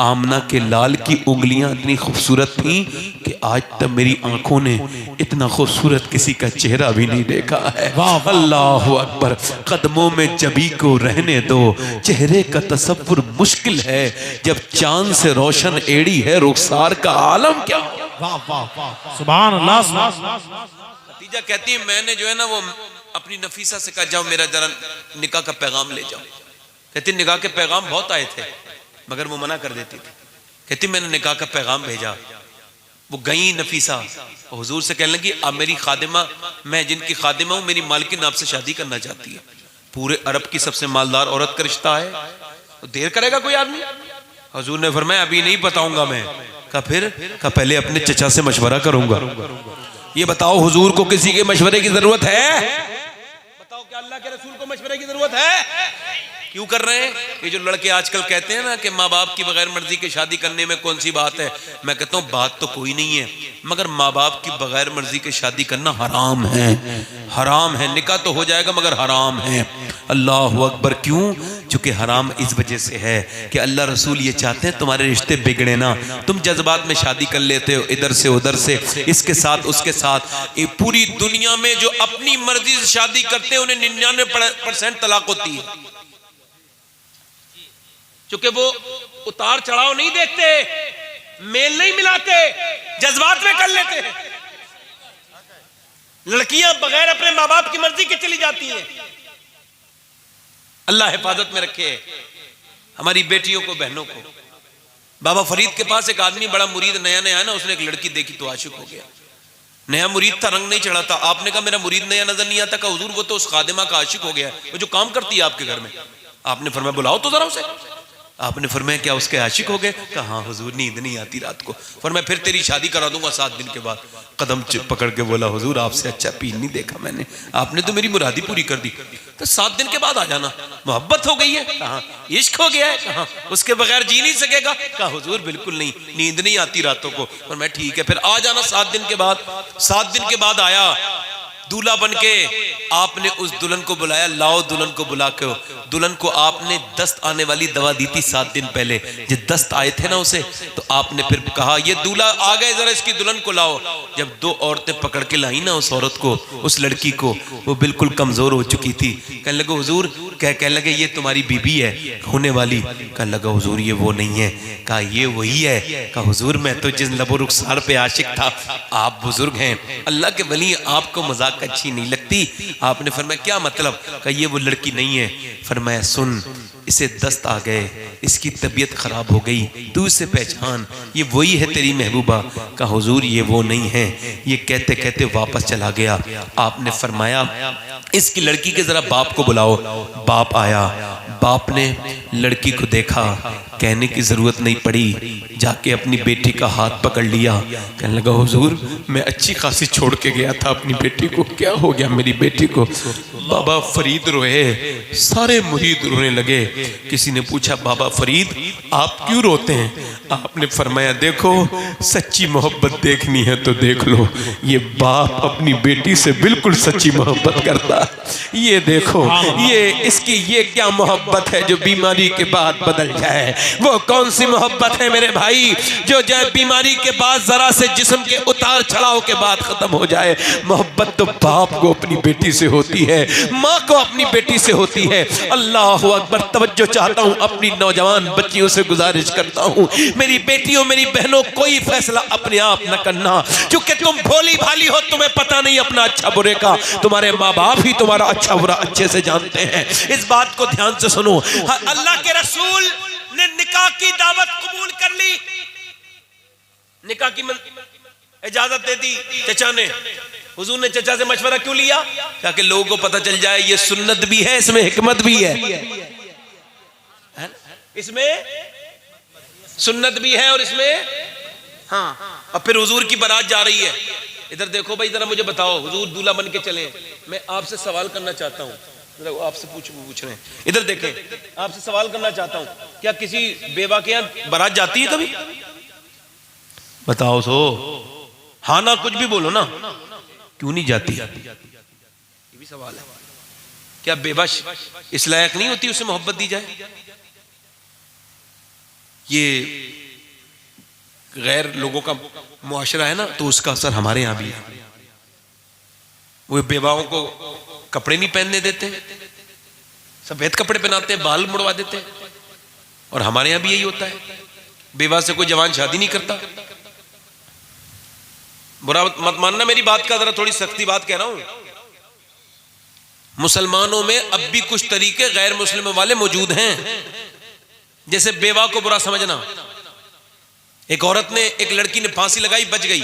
आमना के लाल की उंगलियां इतनी खूबसूरत थी कि आज तक मेरी आंखों ने इतना खूबसूरत किसी का चेहरा भी नहीं देखा है। अल्लाह अकबर। कदमों में जबी को रहने दो, चेहरे का तसव्वुर मुश्किल है, जब चांद से रोशन एड़ी है रुखसार का आलम क्या। सुभान अल्लाह। खतीजा कहती है मैंने जो है ना वो अपनी नफीसा से कहा जाओ मेरा जरा निकाह का पैगाम ले जाओ। कहती निकाह के पैगाम बहुत आए थे मगर वो मना कर देती थी। कहती मैंने निकाह का पैगाम भेजा, वो गई नफीसा हुजूर से कहने लगी अब मेरी खादिमा, मैं जिनकी खादिमा हूँ मेरी मालकिन आपसे शादी करना चाहती है, पूरे अरब की सबसे मालदार औरत का रिश्ता है, तो देर करेगा कोई आदमी? हुजूर ने फरमाया अभी नहीं बताऊंगा मैं। कहा फिर? कहा पहले अपने चचा से मशवरा करूंगा। ये बताओ हुजूर को किसी के मशवरे की जरूरत है? बताओ क्या अल्लाह के रसूल को मशवरे की जरूरत है? क्यों कर रहे हैं? ये जो लड़के आजकल कहते हैं ना कि माँ बाप की बगैर मर्जी के शादी करने में कौन सी बात है, मैं कहता हूँ बात तो कोई नहीं है, मगर माँ बाप की बगैर मर्जी के शादी करना हराम है, हराम है। निकाह तो हो जाएगा मगर हराम है। अल्लाह अकबर। क्यों? चूंकि हराम इस वजह से है कि अल्लाह रसूल ये चाहते हैं तुम्हारे रिश्ते बिगड़े ना, तुम जज्बात में शादी कर लेते हो, इधर से उधर से, इसके साथ उसके साथ। पूरी दुनिया में जो अपनी मर्जी से शादी करते हैं उन्हें 99% तलाक होती है, क्योंकि वो उतार चढ़ाव नहीं देखते, मेल नहीं मिलाते, जज्बात में कर लेते हैं। लड़कियां बगैर अपने माँ बाप की मर्जी के चली जाती हैं। अल्लाह हिफाजत में रखे हमारी बेटियों को, बहनों को। बाबा फरीद के पास एक आदमी बड़ा मुरीद नया नया है ना, उसने एक लड़की देखी तो आशिक हो गया। नया मुरीद था, रंग नहीं चढ़ा था। आपने कहा मेरा मुरीद नया नजर नहीं आता। कहा हुजूर वो तो उस खादिमा का आशिक हो गया है, वो जो काम करती है आपके घर में। आपने फरमाया बुलाओ तो जरा उसे। आपने फरमाया क्या उसके आशिक हो गए? कहा हाँ हुजूर, नींद नहीं आती रात को। फरमाया फिर तेरी शादी करा दूंगा 7 दिन के बाद। कदम पकड़ के बोला हुजूर आपसे अच्छा पीर नहीं देखा मैंने, आपने तो मेरी मुरादी पूरी कर दी। तो 7 दिन के बाद आ जाना। मोहब्बत हो गई है? कहा इश्क हो गया है? कहा उसके बगैर जी नहीं सकेगा? कहा हुजूर बिल्कुल नहीं, नींद नहीं आती रातों को। और मैं ठीक है फिर आ जाना 7 दिन के बाद। 7 दिन के बाद आया दूल्हा बन के। आपने उस दुल्हन को बुलाया, लाओ दुल्हन को बुला के। दुल्हन को आपने दस्त आने वाली दवा दी थी 7 दिन पहले। जो दस्त आए थे ना उसे, तो आपने फिर कहा ये दूल्हा आ गए, जरा इसकी दुल्हन को लाओ। जब 2 औरतें पकड़ के लाई ना उस औरत को, उस लड़की को, वो बिल्कुल कमजोर हो चुकी थी। कहने लगे हुजूर, कहने लगे ये तुम्हारी बीबी है होने वाली। कहने लगा हुजूर ये वो नहीं है। कहा ये वही है। कहा हुजूर मैं तो जिस लबो रुखसार पे आशिक था, आप बुजुर्ग हैं, अल्लाह के वली, आपको मजाक अच्छी नहीं लगती। आपने फरमाया क्या मतलब? कहा ये वो लड़की नहीं है। फरमाया सुन, इसे दस्त आ गए, इसकी तबीयत खराब हो गई, तू इसे पहचान, ये वही है तेरी महबूबा। कहा हुजूर ये वो नहीं है। ये कहते कहते वापस चला गया। आपने फरमाया इसकी लड़की के जरा बाप को बुलाओ। बाप आया। बाप ने लड़की को देखा, कहने की जरूरत नहीं पड़ी, जाके अपनी बेटी का हाथ पकड़ लिया। कहने लगा हुजूर मैं अच्छी खासी छोड़ के गया था अपनी बेटी को, क्या हो गया मेरी बेटी को? बाबा फरीद रोए, सारे मुरीद रोने लगे। किसी ने पूछा बाबा फरीद आप क्यों रोते हैं? आपने फरमाया देखो सच्ची मोहब्बत देखनी है तो देख लो, ये बाप अपनी बेटी से बिल्कुल सच्ची मोहब्बत करता। ये देखो ये इसकी ये क्या मोहब्बत है जो बीमारी के बाद बदल जाए? वो कौन सी मोहब्बत है मेरे भाई जो जाए बीमारी के बाद जरा से जिस्म के उतार चढ़ाव के बाद खत्म हो जाए? मोहब्बत तो बाप को अपनी बेटी से होती है, माँ को अपनी बेटी से होती है। अल्लाह अकबर। तवज्जो चाहता हूँ अपनी नौजवान बच्चियों से गुजारिश करता हूँ, मेरी बेटियों मेरी बहनों कोई फैसला अपने आप न करना, क्योंकि तुम भोली भाली हो, तुम्हें पता नहीं अपना अच्छा बुरे का। तुम्हारे माँ बाप ही तुम्हारा अच्छा बुरा अच्छे से जानते हैं। इस बात को ध्यान से सुनो। अल्लाह के रसूल ने निकाह की दावत कबूल कर ली, निकाह की इजाजत दे दी चचा ने। हुजूर ने चचा से मशवरा क्यों लिया? ताकि लोगों को पता चल जाए ये सुन्नत भी है, इसमें हिकमत भी है, इसमें सुन्नत भी है और इसमें हाँ। अब फिर हुजूर की बारात जा रही है। इधर देखो भाई, जरा मुझे बताओ, हुजूर दूल्हा बन के चले। मैं आपसे सवाल करना चाहता हूँ, आपसे पूछ रहे हैं, इधर देखें, आपसे सवाल करना चाहता हूँ, क्या किसी बेवा के यहाँ बारात जाती है कभी? बताओ सो। हाँ ना, कुछ भी बोलो ना, क्यों नहीं जाती? ये भी सवाल है। क्या बेवा इस लायक नहीं होती उसे मोहब्बत दी जाए? ये गैर लोगों का मुआशरा है ना, तो उसका असर हमारे यहाँ भी है। वो बेवाओं को कपड़े नहीं पहनने देते, सफेद कपड़े पहनाते हैं, बाल मुड़वा देते हैं। और हमारे यहाँ भी यही होता है, बेवा से कोई जवान शादी नहीं करता। बुरा मत मानना मेरी बात का, जरा थोड़ी सख्ती बात कह रहा हूं। मुसलमानों में अब भी कुछ तरीके गैर मुस्लिमों वाले मौजूद हैं, जैसे बेवा को बुरा समझना। एक औरत ने, एक लड़की ने फांसी लगाई, बच गई।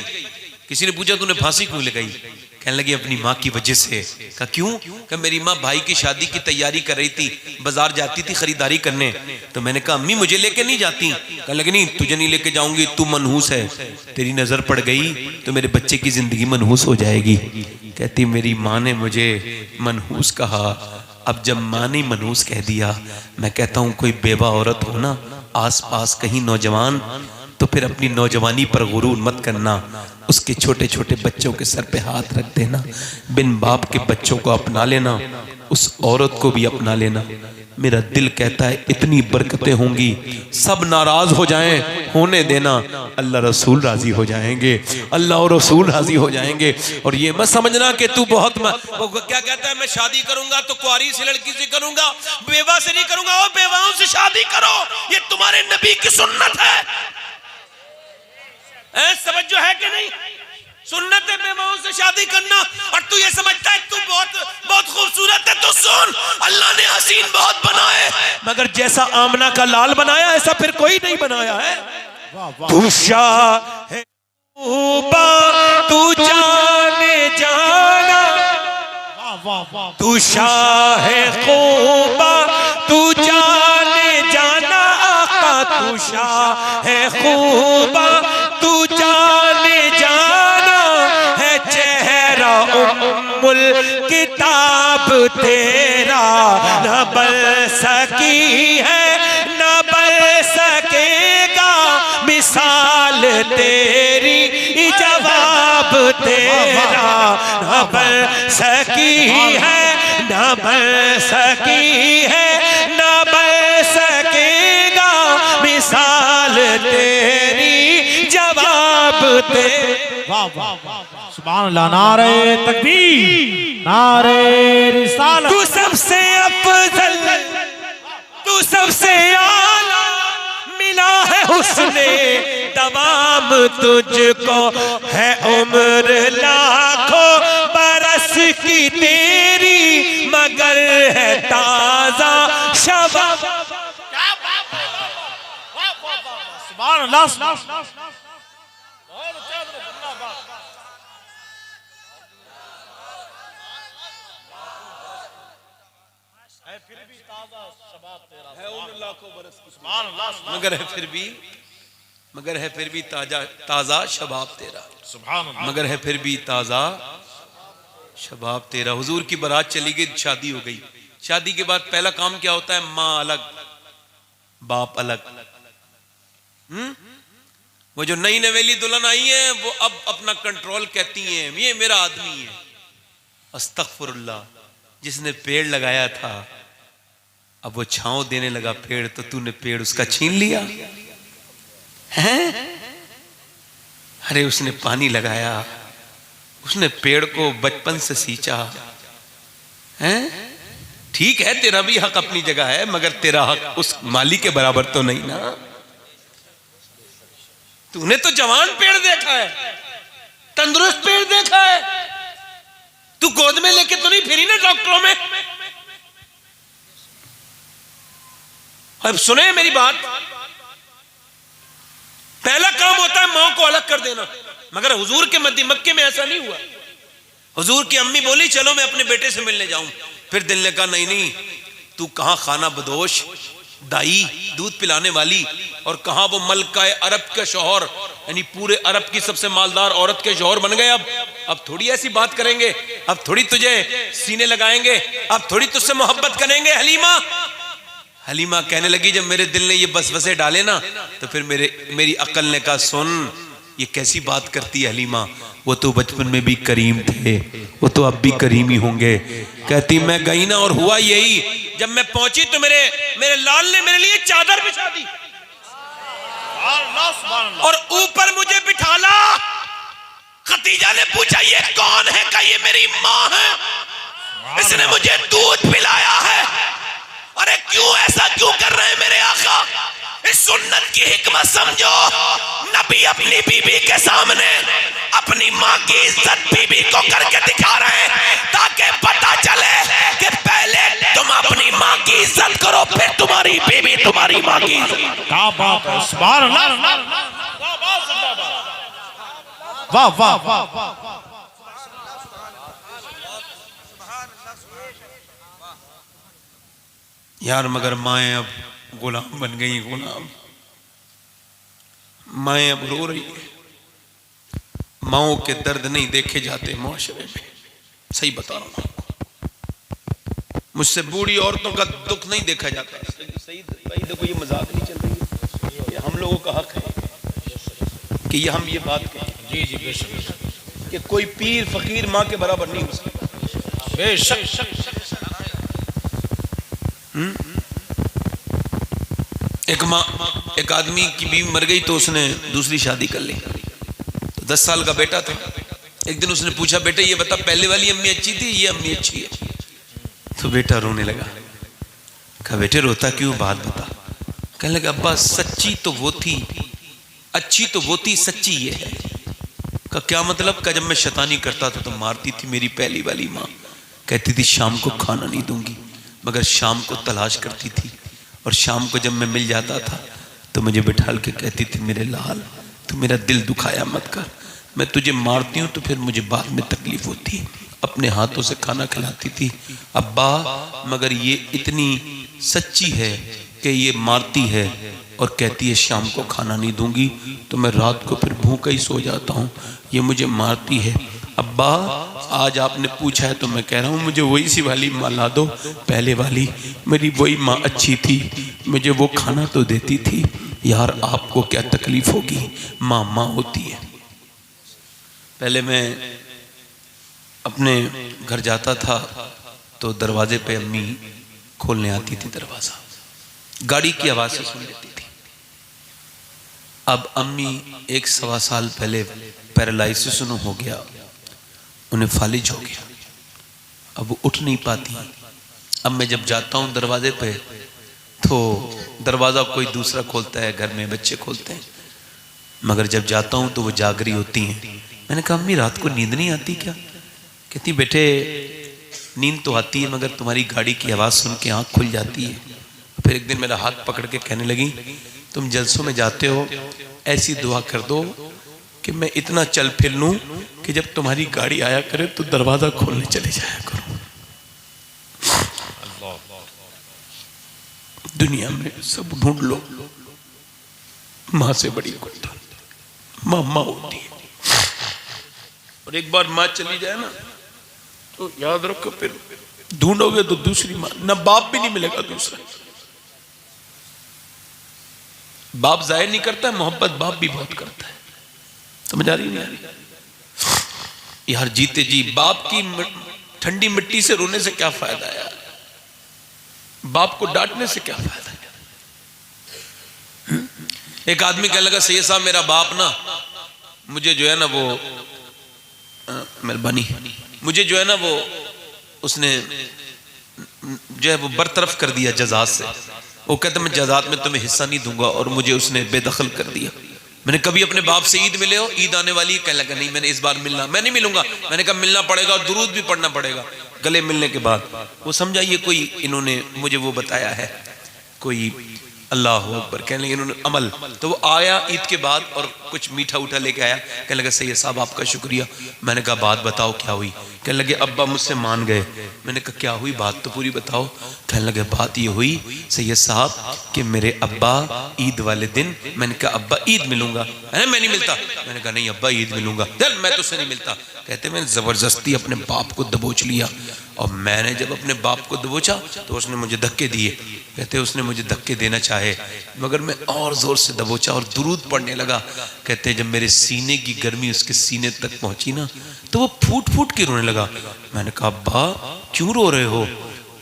किसी ने पूछा तूने फांसी क्यों लगाई? कहने लगी अपनी माँ की वजह से। कहा क्यों? कहा मेरी माँ भाई की शादी की तैयारी कर रही थी, बाजार जाती थी खरीदारी करने, तो मैंने कहा अम्मी मुझे लेके नहीं जाती? कहने लगी नहीं तुझे नहीं लेके जाऊंगी, तू मनहूस है, तेरी नजर पड़ गई तो मेरे बच्चे की जिंदगी मनहूस हो जाएगी। कहती मेरी माँ ने मुझे मनहूस कहा, अब जब माँ ने मनहूस कह दिया, मैं कहता हूँ कोई बेवा औरत हो ना आस पास कहीं नौजवान, तो फिर अपनी नौजवानी पर गुरूर मत करना, उसके छोटे छोटे बच्चों के सर पे हाथ रख देना, बिन बाप के बच्चों को अपना लेना, उस औरत को भी अपना लेना। मेरा दिल कहता है इतनी बरकतें होंगी, सब नाराज हो जाएं, होने देना, अल्लाह रसूल राजी हो जाएंगे, अल्लाह और रसूल राजी हो जाएंगे। और ये मत समझना कि तू बहुत क्या कहता है, मैं शादी करूंगा तो कुआरी से लड़की से करूंगा, बेवा से नहीं करूंगा। और बेवाओं से शादी करो, ये तुम्हारे नबी की सुन्नत है। समझ जो है कि नहीं? सुन्नत है बेवाओं से शादी करना। और तू ये समझता है तू बहुत खूबसूरत है, तो सुन, अल्लाह ने हसीन बहुत बनाए, मगर जैसा आमना का लाल बनाया ऐसा फिर कोई नहीं बनाया है। तू शाह है खूबा तू जाने जाना, तू शाह खूबा तू जाने जाना, आका तू शाह खूबा तू जाने जाना, है चेहरा उम्मुल किताब तेरा, न बल सकी है न बल सकेगा मिसाल तेरी, जवाब तेरा, न बल सकी है न बल सकी है न बल सकेगा मिसाल तेरी, जवाब तेरा। सुभान अल्लाह, नारे तकबीर, नारे रिसालत। तू सबसे अफजल, तू सबसे आला, मिला है हुस्ने तमाम तुझको, है उम्र लाखों बरस की तेरी, मगर है ताजा शबाब। सुभान अल्लाह। मगर है फिर भी ताजा शबाब तेरा, मगर है फिर भी ताजा शबाब तेरा। हुजूर की बारात चली गई, शादी हो गई। शादी के बाद पहला काम क्या होता है? माँ अलग बाप अलग। वो जो नई नवेली दुल्हन आई है वो अब अपना कंट्रोल कहती हैं, ये मेरा आदमी है। अस्तगफुरुल्लाह, जिसने पेड़ लगाया था अब वो छांव देने लगा पेड़, तो तूने पेड़ उसका छीन लिया है? अरे उसने पानी लगाया, उसने पेड़ को बचपन से सींचा है। ठीक है, तेरा भी हक अपनी जगह है, मगर तेरा हक उस माली के बराबर तो नहीं ना। तूने तो जवान पेड़ देखा है, तंदुरुस्त पेड़ देखा है, तू गोद में लेके तो नहीं फिरी ना डॉक्टरों में। अब सुने मेरी बात, पहला काम होता है मां को अलग कर देना, मगर हुजूर के मक्के में ऐसा नहीं हुआ। हुजूर की अम्मी बोली चलो मैं अपने बेटे से मिलने जाऊं, फिर दिल ने कहा नहीं नहीं, तू कहां खाना बदोश दाई दूध पिलाने वाली, और कहां वो मलका अरब का शौहर, यानी पूरे अरब की सबसे मालदार औरत के शौहर बन गए। अब थोड़ी ऐसी बात करेंगे, अब थोड़ी तुझे सीने लगाएंगे, अब थोड़ी तुझसे मोहब्बत करेंगे। हलीमा कहने लगी जब मेरे दिल ने ये बसवसे डाले ना, तो फिर मेरी अक्ल ने कहा सुन, ये कैसी बात करती है हलीमा, वो तो बचपन में भी करीम थे, वो तो अब भी करीम ही होंगे। कहती मैं गई ना, और हुआ यही, जब मैं पहुंची तो मेरे लाल ने मेरे लिए चादर बिछा दी और ऊपर मुझे बिठाला। खतीजा ने पूछा ये कौन है? कहा ये मेरी माँ है, इसने मुझे दूध पिलाया है। अरे क्यों ऐसा क्यों कर रहे हैं मेरे आका? इस सुन्नत की हिकमत समझो। नबी अपनी बीबी के सामने अपनी माँ की इज्जत बीबी को करके दिखा रहे हैं, ताकि पता चले कि पहले तुम अपनी माँ की इज्जत करो, फिर तुम्हारी बीबी तुम्हारी माँ की इज्जत। क्या बात है, सुभान अल्लाह, वाह वाह वाह। यार मगर माएँ अब गुलाम बन गई, गुलाम। माएँ अब रो रही है, माओं के दर्द नहीं देखे जाते मुआशरे में। सही बता रहा हूँ, मुझसे बूढ़ी औरतों का दुख नहीं देखा जाता। सही भाई, देखो ये मजाक नहीं चल रही है, ये हम लोगों का हक है कि ये हम ये बात कहें। जी जी बेशक, कि कोई पीर फकीर माँ के बराबर नहीं हो सकता, बेशक। एक आदमी की बीवी मर गई तो उसने दूसरी शादी कर ली, तो 10 साल का बेटा था। एक दिन उसने पूछा बेटे ये बता, पहले वाली अम्मी अच्छी थी, ये अम्मी अच्छी है? तो बेटा रोने लगा। कहा बेटे रोता क्यों, बात बता। कहने लगा अब्बा सच्ची तो वो थी, अच्छी तो वो थी, सच्ची ये है। का क्या मतलब? का जब मैं शैतानी करता था तो मारती थी मेरी पहली वाली माँ, कहती थी शाम को खाना नहीं दूंगी, मगर शाम को तलाश करती थी, और शाम को जब मैं मिल जाता था तो मुझे बिठाल के कहती थी मेरे लाल तू मेरा दिल दुखाया मत कर, मैं तुझे मारती हूँ तो फिर मुझे बाद में तकलीफ होती है। अपने हाथों से खाना खिलाती थी अब्बा, मगर ये इतनी सच्ची है कि ये मारती है और कहती है शाम को खाना नहीं दूंगी तो मैं रात को फिर भूखा ही सो जाता हूँ, ये मुझे मारती है। अब्बा आज आपने पूछा है तो मैं कह रहा हूँ मुझे वही सी वाली माँ ला दो, पहले वाली, मेरी वही माँ अच्छी थी, मुझे वो खाना तो देती थी। यार आपको क्या तकलीफ होगी, माँ माँ होती है। पहले मैं अपने घर जाता था तो दरवाजे पे अम्मी खोलने आती थी दरवाज़ा, गाड़ी की आवाज़ से सुन लेती थी। अब अम्मी 1-1.25 साल पहले पैरालाइसिस हो गया, उन्हें फालिज हो गया, अब वो उठ नहीं पाती। अब मैं जब जाता हूँ दरवाजे पे तो दरवाज़ा कोई दूसरा खोलता है, घर में बच्चे खोलते हैं, मगर जब जाता हूँ तो वो जाग रही होती हैं। मैंने कहा अम्मी रात को नींद नहीं आती क्या? कहती बेटे नींद तो आती है मगर तुम्हारी गाड़ी की आवाज़ सुन के आँख खुल जाती है। फिर एक दिन मेरा हाथ पकड़ के कहने लगी तुम जलसों में जाते हो, ऐसी दुआ कर दो कि मैं इतना चल फिर लूँ कि जब तुम्हारी गाड़ी आया करे तो दरवाज़ा खोलने चले जाया करो। दुनिया में सब ढूंढ लो, माँ से बड़ी कोई माँ माँ होती है। और एक बार माँ चली जाए ना तो याद रखो फिर ढूंढोगे तो दूसरी माँ, ना बाप भी नहीं मिलेगा दूसरा। बाप जाहिर नहीं करता है, मोहब्बत बाप भी बहुत करता है। समझ आ रही नहीं आ रही? यार जीते जी बाप की ठंडी मिट्टी से रोने से क्या फायदा है यार, बाप को डांटने से क्या फायदा है। एक आदमी कहने लगा सैयद साहब मेरा बाप ना मुझे जो है ना वो मेहरबानी, मुझे जो है ना वो उसने जो है वो बरतरफ कर दिया जज़ात से। वो कहता मैं जज़ात में तुम्हें हिस्सा नहीं दूंगा और मुझे उसने बेदखल कर दिया। मैंने कभी अपने बाप से ईद मिले हो? ईद आने वाली है। कहने लगा नहीं मैंने इस बार मिलना, मैं नहीं मिलूंगा। मैंने कहा मिलना पड़ेगा और दुरूद भी पढ़ना पड़ेगा गले मिलने के बाद। वो समझा ये कोई इन्होंने मुझे वो बताया है कोई अल्लाह अकबर, कहने लगे इन्होंने अमल। तो वो आया ईद के बाद और कुछ मीठा उठा लेके आया, कहने लगा सैयद साहब आपका शुक्रिया। मैंने कहा बात बताओ क्या हुई? कहने लगे अब्बा मुझसे मान गए। मैंने कहा क्या हुई बात तो पूरी बताओ। कहने लगे बात ये हुई सैयद साहब कि मेरे अब्बा ईद वाले दिन, मैंने कहा अब्बा ईद मिलूंगा, मैं नहीं मिलता। मैंने कहा नहीं अब्बा ईद मिलूंगा, चल मैं तुझसे नहीं मिलता। कहते मैंने जबरदस्ती अपने बाप को दबोच लिया और मैंने जब अपने बाप को दबोचा तो उसने मुझे धक्के दिए। कहते उसने मुझे धक्के देना चाहे मगर मैं और जोर से दबोचा और दुरूद पढ़ने लगा। कहते जब मेरे सीने की गर्मी उसके सीने तक पहुंची ना तो वो फूट फूट के रोने लगा। मैंने कहा अब्बा क्यों रो रहे हो?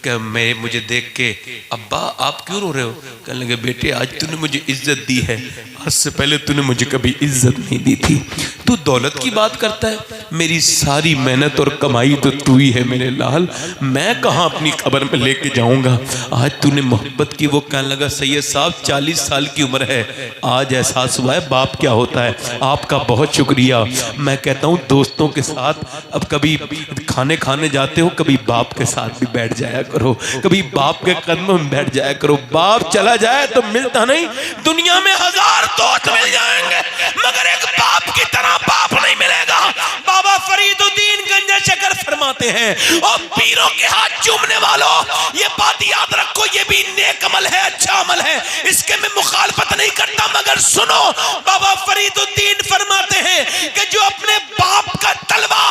कि मैं मुझे देख के अब्बा आप क्यों रो रहे हो? कहने लगे बेटे आज तूने मुझे इज्जत दी है, आज से पहले तूने मुझे कभी इज्जत नहीं दी थी। तू दौलत की बात करता है, मेरी सारी मेहनत और कमाई तो तू ही है मेरे लाल, मैं कहाँ अपनी कब्र में लेके जाऊंगा। आज तूने मोहब्बत की। वो कहने लगा सैयद साहब 40 साल की उम्र है, आज एहसास हुआ है बाप क्या होता है। आपका बहुत शुक्रिया। मैं कहता हूँ दोस्तों के साथ अब कभी खाने खाने जाते हो कभी बाप के साथ भी बैठ जाया करो, कभी बाप के कदमों में बैठ जाया करो। बाप चला जाए तो मिलता नहीं, दुनिया में 1000 दोस्त मिल जाएंगे मगर एक बाप की तरह बाप नहीं मिलेगा। बाबा फरीदुद्दीन गंज शकर फरमाते हैं और पीरों के हाथ चूमने वालों ये बात याद रखो, ये भी नेक अमल है, अच्छा अमल है, इसके मैं मुखालफत नहीं करता मगर सुनो बाबा फरीदुद्दीन फरमाते हैं कि जो अपने बाप का तलवा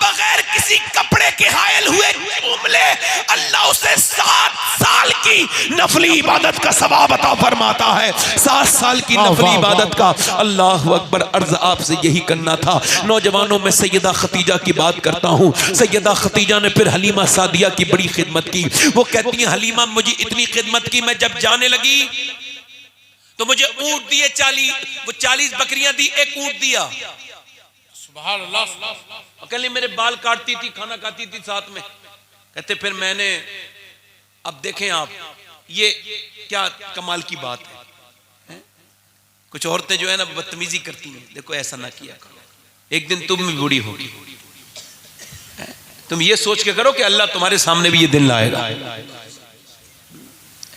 बगैर किसी कपड़े के हायल हुए चूम ले अल्लाह उसे 7 साल की नफली इबादत का सवाब अता फरमाता है। 7 साल की नफली इबादत का। अल्लाह अकबर। अर्ज आपसे यही करना था। नौजवानों में सैयदा खतीजा की बात करता हूँ। सैयदा खतीजा ने फिर हलीमा सादिया की बड़ी खिदमत की। वो कहती है हलीमा मुझे इतनी खिदमत की, मैं जब जाने लगी तो मुझे ऊंट दिए 40, वो 40 बकरियां दी, एक ऊंट दिया। सुभान अल्लाह। अकेले मेरे बाल काटती थी, खाना खाती थी साथ में। कहते फिर मैंने, अब देखें आप ये क्या कमाल की बात है। कुछ औरतें जो है ना बदतमीजी करती हैं, देखो ऐसा ना किया करो, एक दिन तुम भी बूढ़ी होगी। तुम ये सोच के करो कि अल्लाह तुम्हारे सामने भी ये दिन लाएगा,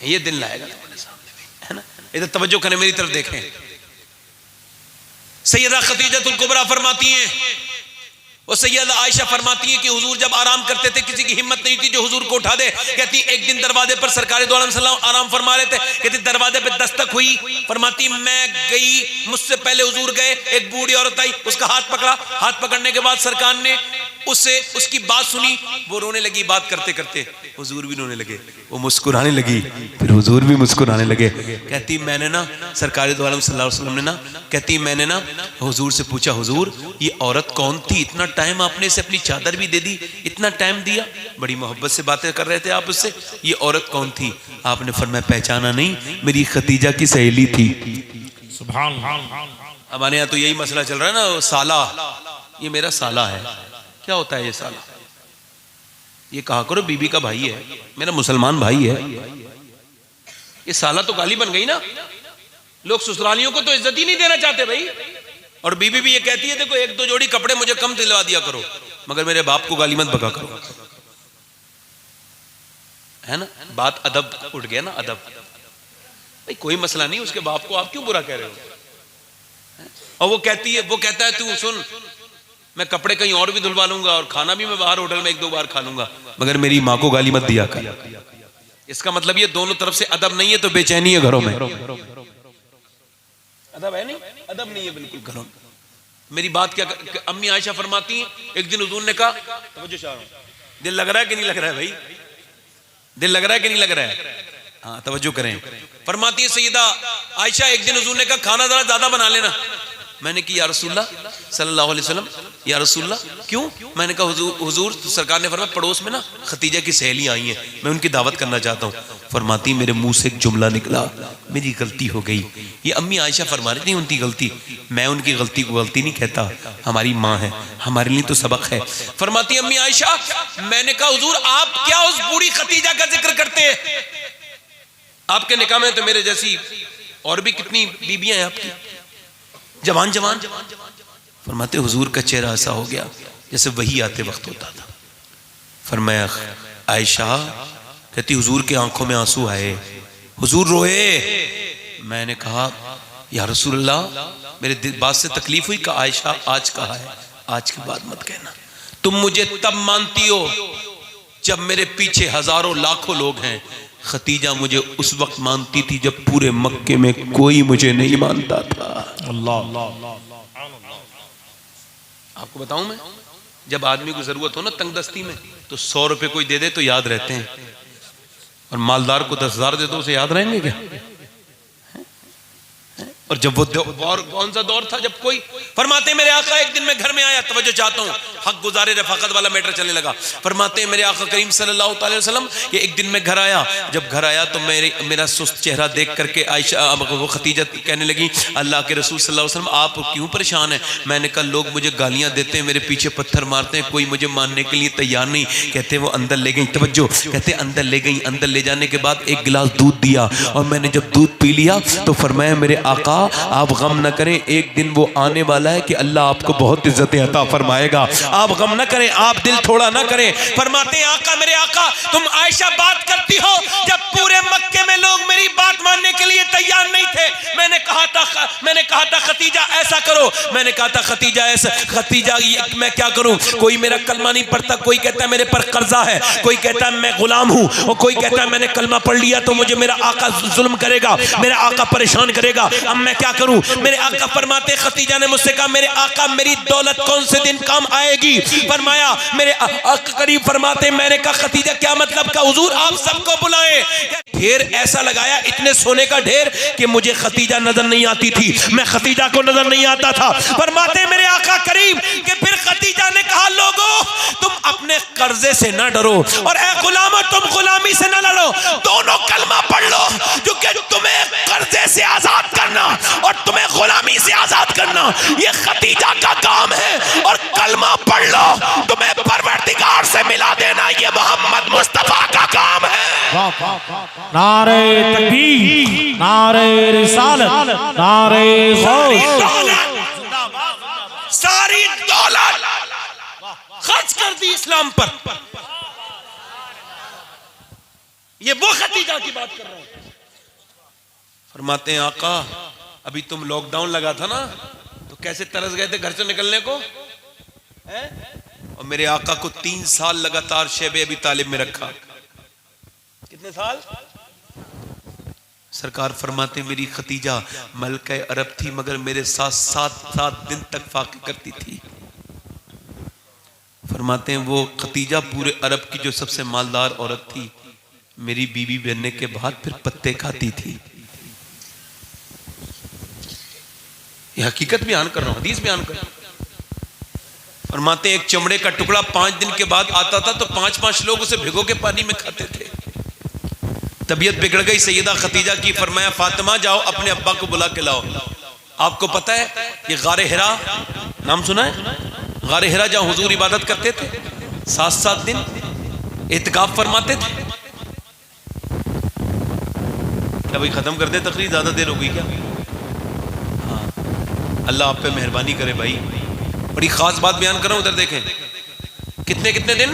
ये दिन लाएगा तुम्हारे सामने भी, है ना। इधर तवज्जो करें, मेरी तरफ देखें। सैयदा खदीजतुल कुबरा फरमाती हैं, और सैयदा आयशा फरमाती हैं कि हुजूर जब आराम करते थे किसी की हिम्मत नहीं थी जो हुजूर को उठा दे। कहती एक दिन दरवाजे पर सरकार दो आलम सल्लल्लाहु आराम फरमा रहे थे, कहती दरवाजे पे दस्तक हुई, फरमाती मैं गई, मुझसे पहले हुजूर गए, एक बूढ़ी औरत आई, उसका हाथ पकड़ा, हाथ पकड़ने के बाद सरकार ने उससे उसकी बात सुनी, वो रोने लगी बात करते करते, हुजूर भी रोने लगे, वो मुस्कुराने लगी, फिर हुजूर भी मुस्कुराने लगे। कहती मैंने ना सरकार दो आलम सल्लल्लाहु अलैहि वसल्लम ने ना, कहती मैंने ना हुजूर से पूछा, हुजूर ये औरत कौन थी, इतना टाइम आपने इसे अपनी चादर भी दे दी, इतना टाइम दिया, बड़ी मोहब्बत से बातें कर रहे थे आप उससे, ये औरत कौन थी? आपने फरमाया पहचाना नहीं, मेरी खदीजा की सहेली थी। सुभान हमारे यहाँ तो यही मसला चल रहा है ना, साला, ये मेरा साला है। क्या होता है ये साला? ये कहा करो बीबी का भाई है, मेरा मुसलमान भाई है। ये साला तो गाली बन गई ना, लोग ससुरालियों को तो इज्जत ही नहीं देना चाहते भाई। और बीबी भी ये कहती है देखो एक दो जोड़ी कपड़े मुझे कम दिलवा दिया करो, मगर मेरे बाप को गाली मत बका करो, है ना। बात अदब उठ गया ना, अदब। भाई कोई मसला नहीं, उसके बाप को आप क्यों बुरा कह रहे हो? और वो कहती है, वो कहता है तू सुन, मैं कपड़े कहीं और भी धुलवा लूंगा और खाना भी मैं बाहर होटल में एक दो बार खा लूंगा, मगर मेरी माँ को गाली मत दिया कर। इसका मतलब ये दोनों तरफ से अदब नहीं है तो बेचैनी है घरों में। अदब है नहीं, अदब नहीं है बिल्कुल घरों में। मेरी बात क्या अम्मी आयशा फरमाती हैं, एक दिन हुजूर ने कहा, तवज्जो चाह रहा हूं, दिल लग रहा है कि नहीं लग रहा है भाई, दिल लग रहा है कि नहीं लग रहा है? हाँ तवज्जो करें। फरमाती है सैयदा आयशा, एक दिन हुजूर ने कहा खाना जरा ज्यादा बना लेना। मैंने कि या रसूलल्लाह सल्लल्लाहु अलैहि वसल्लम, या रसूलल्लाह क्यों? मैंने कहा हुजूर सरकार ने फरमाया पड़ोस में ना खदीजा की सहेली आई हैं, मैं उनकी दावत करना चाहता हूँ। फरमाती मेरे मुंह से एक जुमला निकला, मेरी गलती हो गई। ये अम्मी आयशा फरमा रही थी उनकी गलती, मैं उनकी गलती को गलती नहीं कहता, हमारी माँ है, हमारे लिए तो सबक है। फरमाती अम्मी आयशा, मैंने कहा हुजूर आप क्या उस बूढ़ी खदीजा का जिक्र करते हैं? आपके निकाह में तो मेरे जैसी और भी कितनी बीबियां हैं आपकी, जवान जवान। फरमाते हुजूर का चेहरा ऐसा हो गया जैसे वही आते वक्त होता था। फरमाया आयशा, कहती हुजूर के आंखों में आंसू आए, हुजूर रोए। मैंने कहा या रसूलल्लाह मेरे दिल बात से तकलीफ हुई। कहा आयशा आज कहा है, आज के बाद मत कहना। तुम मुझे तब मानती हो जब मेरे पीछे हजारों लाखों लोग हैं। खतीजा मुझे उस वक्त मानती थी जब पूरे मक्के में कोई मुझे नहीं मानता था। अल्लाह। आपको बताऊं मैं, जब आदमी को जरूरत हो ना तंगदस्ती में, तो 100 रुपए कोई दे दे तो याद रहते हैं, और मालदार को 10,000 दे दो उसे याद रहेंगे क्या? और जब वो दौर कौन सा दौर था जब कोई, फरमाते मेरे आका एक दिन मैं घर में आया, तवज्जो चाहता हूँ, हक गुजारे रफाकत वाला मैटर चलने लगा। फरमाते मेरे आका करीम सल्लल्लाहु अलैहि वसल्लम कि एक दिन मैं घर आया, जब घर आया तो मेरा सुस्त चेहरा देख करके आयशा वो खतीजा कहने लगी अल्लाह के रसूल सल्लल्लाहु अलैहि वसल्लम आप क्यों परेशान हैं? मैंने कहा लोग मुझे गालियां देते हैं, मेरे पीछे पत्थर मारते हैं, कोई मुझे मानने के लिए तैयार नहीं। कहते वो अंदर ले गई, तवज्जो, कहते अंदर ले गई, अंदर ले जाने के बाद एक गिलास दूध दिया, और मैंने जब दूध पी लिया तो फरमाया मेरे आका आप गम न करें, एक दिन वो आने वाला है कि अल्लाह आपको बहुत इज्जतें अता फरमाएगा, आप गम न करें, आप दिल थोड़ा न करें। फरमाते आका मेरे आका तुम आयशा बात करती हो जब पूरे मक्के में लोग मेरी बात मानने के लिए तैयार नहीं थे। मैंने कहा था खतीजा ऐसा करो, मैंने कहा था खतीजा ऐसा, खतीजा मैं क्या करूं? कोई मेरा कलमा नहीं पढ़ता, कोई कहता है मेरे पर कर्जा है, कोई कहता है मैं गुलाम हूं, और कोई कहता है मैंने कलमा पढ़ लिया तो मुझे मेरा आका जुल्म करेगा, मेरा आका परेशान करेगा, अब मैं क्या करूं? मेरे आका फरमाते खतीजा ने मुझसे कहा मेरे आका मेरी दौलत कौन से दिन काम आएगी? फरमाया मेरे आका करीब फरमाते, मैंने कहा खतीजा क्या मतलब? का हुजूर आप सबको बुलाएं। ढेर ऐसा लगाया, इतने सोने का ढेर कि मुझे खतीजा नजर नहीं आती थी, मैं खतीजा को नजर नहीं आता था। फरमाते मेरे आका करीब कि फिर खतीजा ने कहा लोगों तुम अपने कर्जे से ना डरो, और ए गुलामो तुम गुलामी से ना लड़ो, दोनों कलमा पढ़ लो, क्योंकि तुम्हें कर्जे से आजाद करना और तुम्हें गुलामी से आजाद करना ये खतीजा का काम है, और कलमा पढ़ लो तुम्हें परवरदिगार से मिला देना ये मोहम्मद मुस्तफा का काम है। नारे तकबीर, नारे रिसालत, नारे सारी दौलत खर्च कर दी इस्लाम पर। ये वो खतीजा की बात कर रहा हूं। फरमाते हैं आका अभी तुम लॉकडाउन लगा था ना, तो कैसे तरस गए थे घर से निकलने को है? और मेरे आका को 3 साल लगातार शैबे अबी तालिब में रखा। कितने साल? सरकार फरमाते मेरी खतीजा मलका अरब थी मगर मेरे साथ 7 दिन तक फाके करती थी। फरमाते हैं वो खतीजा पूरे अरब की जो सबसे मालदार औरत थी, मेरी बीवी बनने के बाद फिर पत्ते खाती थी। ये हकीकत बयान कर रहा हूं, हदीस बयान कर रहा हूं। फरमाते एक चमड़े का टुकड़ा 5 दिन के बाद आता था तो 5-5 लोग उसे भिगो के पानी में खाते थे। तबीयत बिगड़ गई सैयदा खतीजा की, फरमाया फातिमा जाओ अपने अब्बा को बुला के लाओ। आपको पता है ये गारे हिरा नाम सुना है? गारे हिरा जहां हुजूर इबादत करते थे, 7-7 दिन इत्काफ फरमाते थे। क्या भाई खत्म कर दे तकरीर, ज्यादा देर हो गई क्या? हाँ, अल्लाह आप पे मेहरबानी करे भाई। बड़ी खास बात बयान कर रहा हूं, उधर देखें कितने कितने दिन,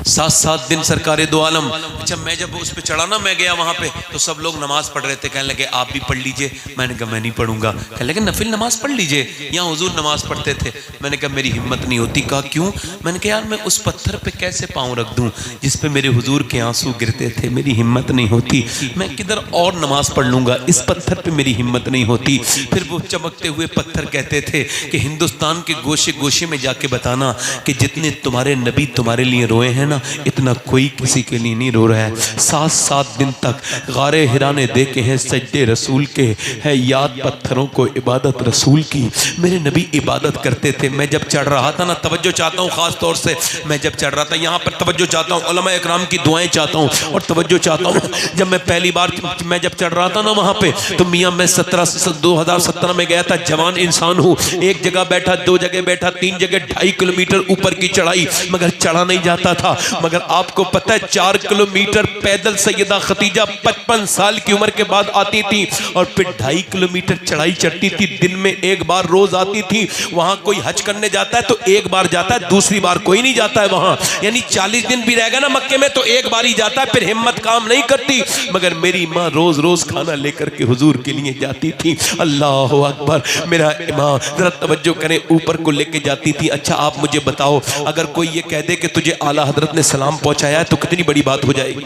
7-7 दिन सरकारे दो आलम। अच्छा मैं जब उस पे चढ़ा ना, मैं गया वहां पे तो सब लोग नमाज पढ़ रहे थे, कहने लगे आप भी पढ़ लीजिए। मैंने कहा मैं नहीं पढ़ूंगा। कहने लगे नफिल नमाज पढ़ लीजिए, यहाँ हुजूर नमाज पढ़ते थे। मैंने कहा मेरी हिम्मत नहीं होती। कहा क्यों? मैंने कहा यार मैं उस पत्थर पे कैसे पाँव रख दूं जिस पे मेरे हुजूर के आंसू गिरते थे, मेरी हिम्मत नहीं होती। मैं किधर और नमाज पढ़ लूंगा, इस पत्थर पे मेरी हिम्मत नहीं होती। फिर वो चमकते हुए पत्थर कहते थे कि हिंदुस्तान के गोशे गोशे में जाके बताना कि जितने तुम्हारे नबी तुम्हारे लिए रोए हैं ना, इतना कोई किसी के लिए नहीं रो रहा है। 7-7 दिन तक गारे हिरा ने देखे हैं सजदे रसूल के, है याद पत्थरों को इबादत रसूल की। मेरे नबी इबादत करते थे। मैं जब चढ़ रहा था ना, तवज्जो चाहता हूँ खास तौर से, मैं जब चढ़ रहा था यहाँ पर तवज्जो चाहता हूँ, उलमा इकराम की दुआएं चाहता हूँ और तवज्जो चाहता हूँ। जब मैं पहली बार मैं जब चढ़ रहा था ना वहाँ पे, तो मियाँ मैं 2017 में गया था, जवान इंसान हूँ, एक जगह बैठा, 2 जगह बैठा, 3 जगह, 2.5 किलोमीटर ऊपर की चढ़ाई, मगर चढ़ा नहीं जाता था। मगर आपको पता है 4 किलोमीटर पैदल सैयदा खतीजा 55 साल की उम्र के बाद आती थी और फिर 2.5 किलोमीटर चढ़ाई चढ़ती थी। दिन में 1 बार रोज आती थी। वहां कोई हज करने जाता है तो 1 बार जाता है, दूसरी बार कोई नहीं जाता है वहां। यानी 40 दिन भी रहेगा ना मक्के में तो 1 बार ही जाता है, फिर हिम्मत काम नहीं करती। मगर मेरी माँ रोज रोज खाना लेकर के हुजूर के लिए जाती थी। अल्लाह अकबर। मेरा इमाम जरा तवज्जो करें, ऊपर को लेके जाती थी। अच्छा आप मुझे बताओ, अगर कोई ये कह दे कि तुझे आला हजरत ने सलाम पहुंचाया है तो कितनी बड़ी बात हो जाएगी।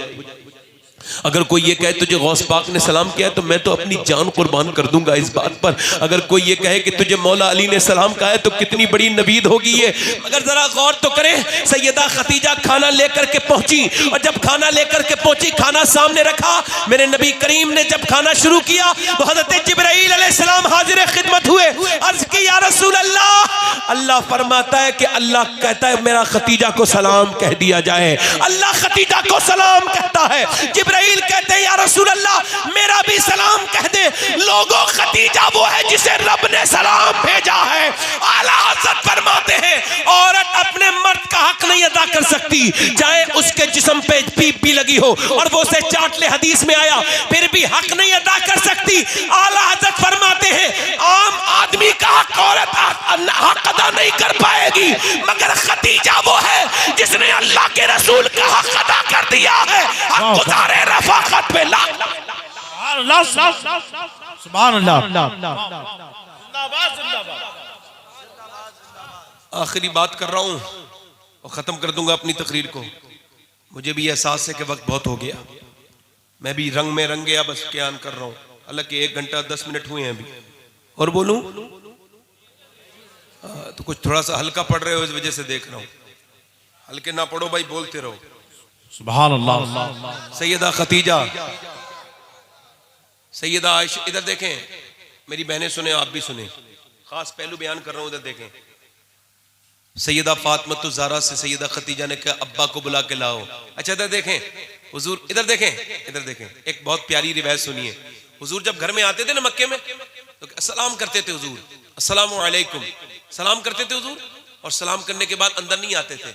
अगर कोई ये कहे तुझे गौस पाक ने सलाम किया तो मैं तो अपनी जान कुर्बान कर दूंगा इस बात पर। अगर कोई ये कहे कि तुझे मौला अली ने सलाम कहा है तो कितनी बड़ी नवीद होगी ये। मगर जरा गौर तो करें, सैयदा खतीजा खाना लेकर के पहुंची और जब खाना लेकर के पहुंची, खाना सामने रखा, मेरे नबी करीम ने जब खाना शुरू किया तो हजरत जिब्राइल अलैहिस्सलाम हाजिर खिदमत हुए। अर्ज की या रसूल अल्लाह। अल्लाह फरमाता है कि अल्लाह कहता है मेरा खतीजा को सलाम कह दिया जाए। अल्लाह खतीजा को सलाम कहता है। जिब्राइल कहते हैं या रसूल अल्लाह मेरा भी सलाम कह दे। लोगों खतीजा वो है जिसे रब ने सलाम भेजा है। आला हज़रत फरमाते हैं औरत अपने मर्द का हक नहीं अदा कर सकती, चाहे उसके जिस्म पे पीप भी लगी हो और वो उसे चाट ले, हदीस में आया, फिर भी हक नहीं अदा कर सकती। आला हज़रत फरमाते हैं आम आदमी का हक औरत हक अदा नहीं कर पाएगी, मगर खतीजा वो है जिसने अल्लाह के रसूल का हक अदा कर दिया है। हक गुजारे रफाकत पे सुभान अल्लाह। आखिरी बात कर रहा हूं और खत्म कर दूंगा अपनी तकरीर को। मुझे भी एहसास है कि वक्त बहुत हो गया, मैं भी रंग में रंग गया, बस बयान कर रहा हूं। हालांकि 1 घंटा 10 मिनट हुए हैं अभी। और बोलूं तो कुछ थोड़ा सा हल्का पढ़ रहे हो इस वजह से देख रहा हूं। हल्के ना पढ़ो भाई, बोलते रहो। सुभान अल्लाह। सैयदा खतीजा, सैयदा आयशा, इधर देखें मेरी बहनें, सुने आप भी सुने, खास पहलू बयान कर रहा हूं, इधर देखें। सैयदा फातिमा ज़हरा से सैयदा खतीजा ने कहा अब्बा को बुला के लाओ। अच्छा इधर देखें हुजूर, इधर देखें, इधर देखें, एक बहुत प्यारी रिवायत सुनिए। हुजूर जब घर में आते थे ना मक्के में तो सलाम करते थे हुजूर, अस्सलामु अलैकुम, सलाम करते थे हुजूर, और सलाम करने के बाद अंदर नहीं आते थे।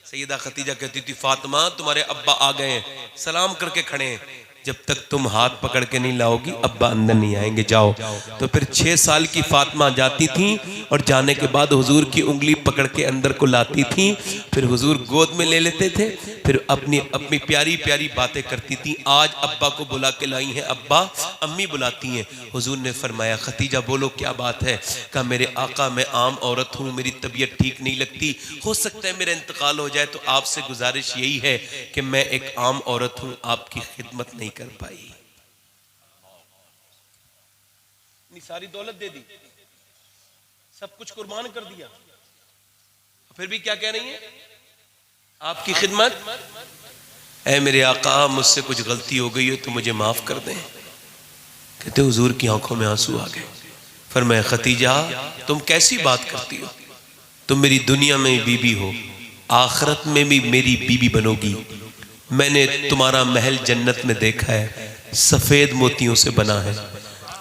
सैयदा खतीजा कहती थी फातिमा तुम्हारे अब्बा आ गए हैं, सलाम करके खड़े हैं, जब तक तुम हाथ पकड़ के नहीं लाओगी अब्बा अंदर नहीं आएंगे, जाओ। तो फिर 6 साल की फातिमा जाती थी और जाने के बाद हुजूर की उंगली पकड़ के अंदर को लाती थी, फिर हुजूर गोद में ले लेते थे, फिर अपनी अपनी प्यारी प्यारी बातें करती थी। आज अब्बा को बुला के लाई हैं, अब्बा अम्मी बुलाती हैं। हुजूर ने फरमाया खतीजा बोलो क्या बात है? कहा मेरे आका मैं आम औरत हूँ, मेरी तबीयत ठीक नहीं लगती, हो सकता है मेरा इंतकाल हो जाए, तो आपसे गुजारिश यही है कि मैं एक आम औरत हूँ, आपकी खिदमत नहीं कर पाई। सारी दौलत दे दी, सब कुछ कुर्बान कर दिया, फिर भी क्या कह रही है? आपकी खिदमत। ऐ मेरे आका मुझसे कुछ गलती हो गई है तो मुझे माफ कर दें। कहते हुजूर की आंखों में आंसू आ गए। फरमाया खतीजा तुम कैसी बात करती हो? तुम मेरी दुनिया में बीबी हो, आखिरत में भी मेरी बीबी बनोगी। मैंने तुम्हारा महल जन्नत में देखा है, सफेद मोतियों से बना है,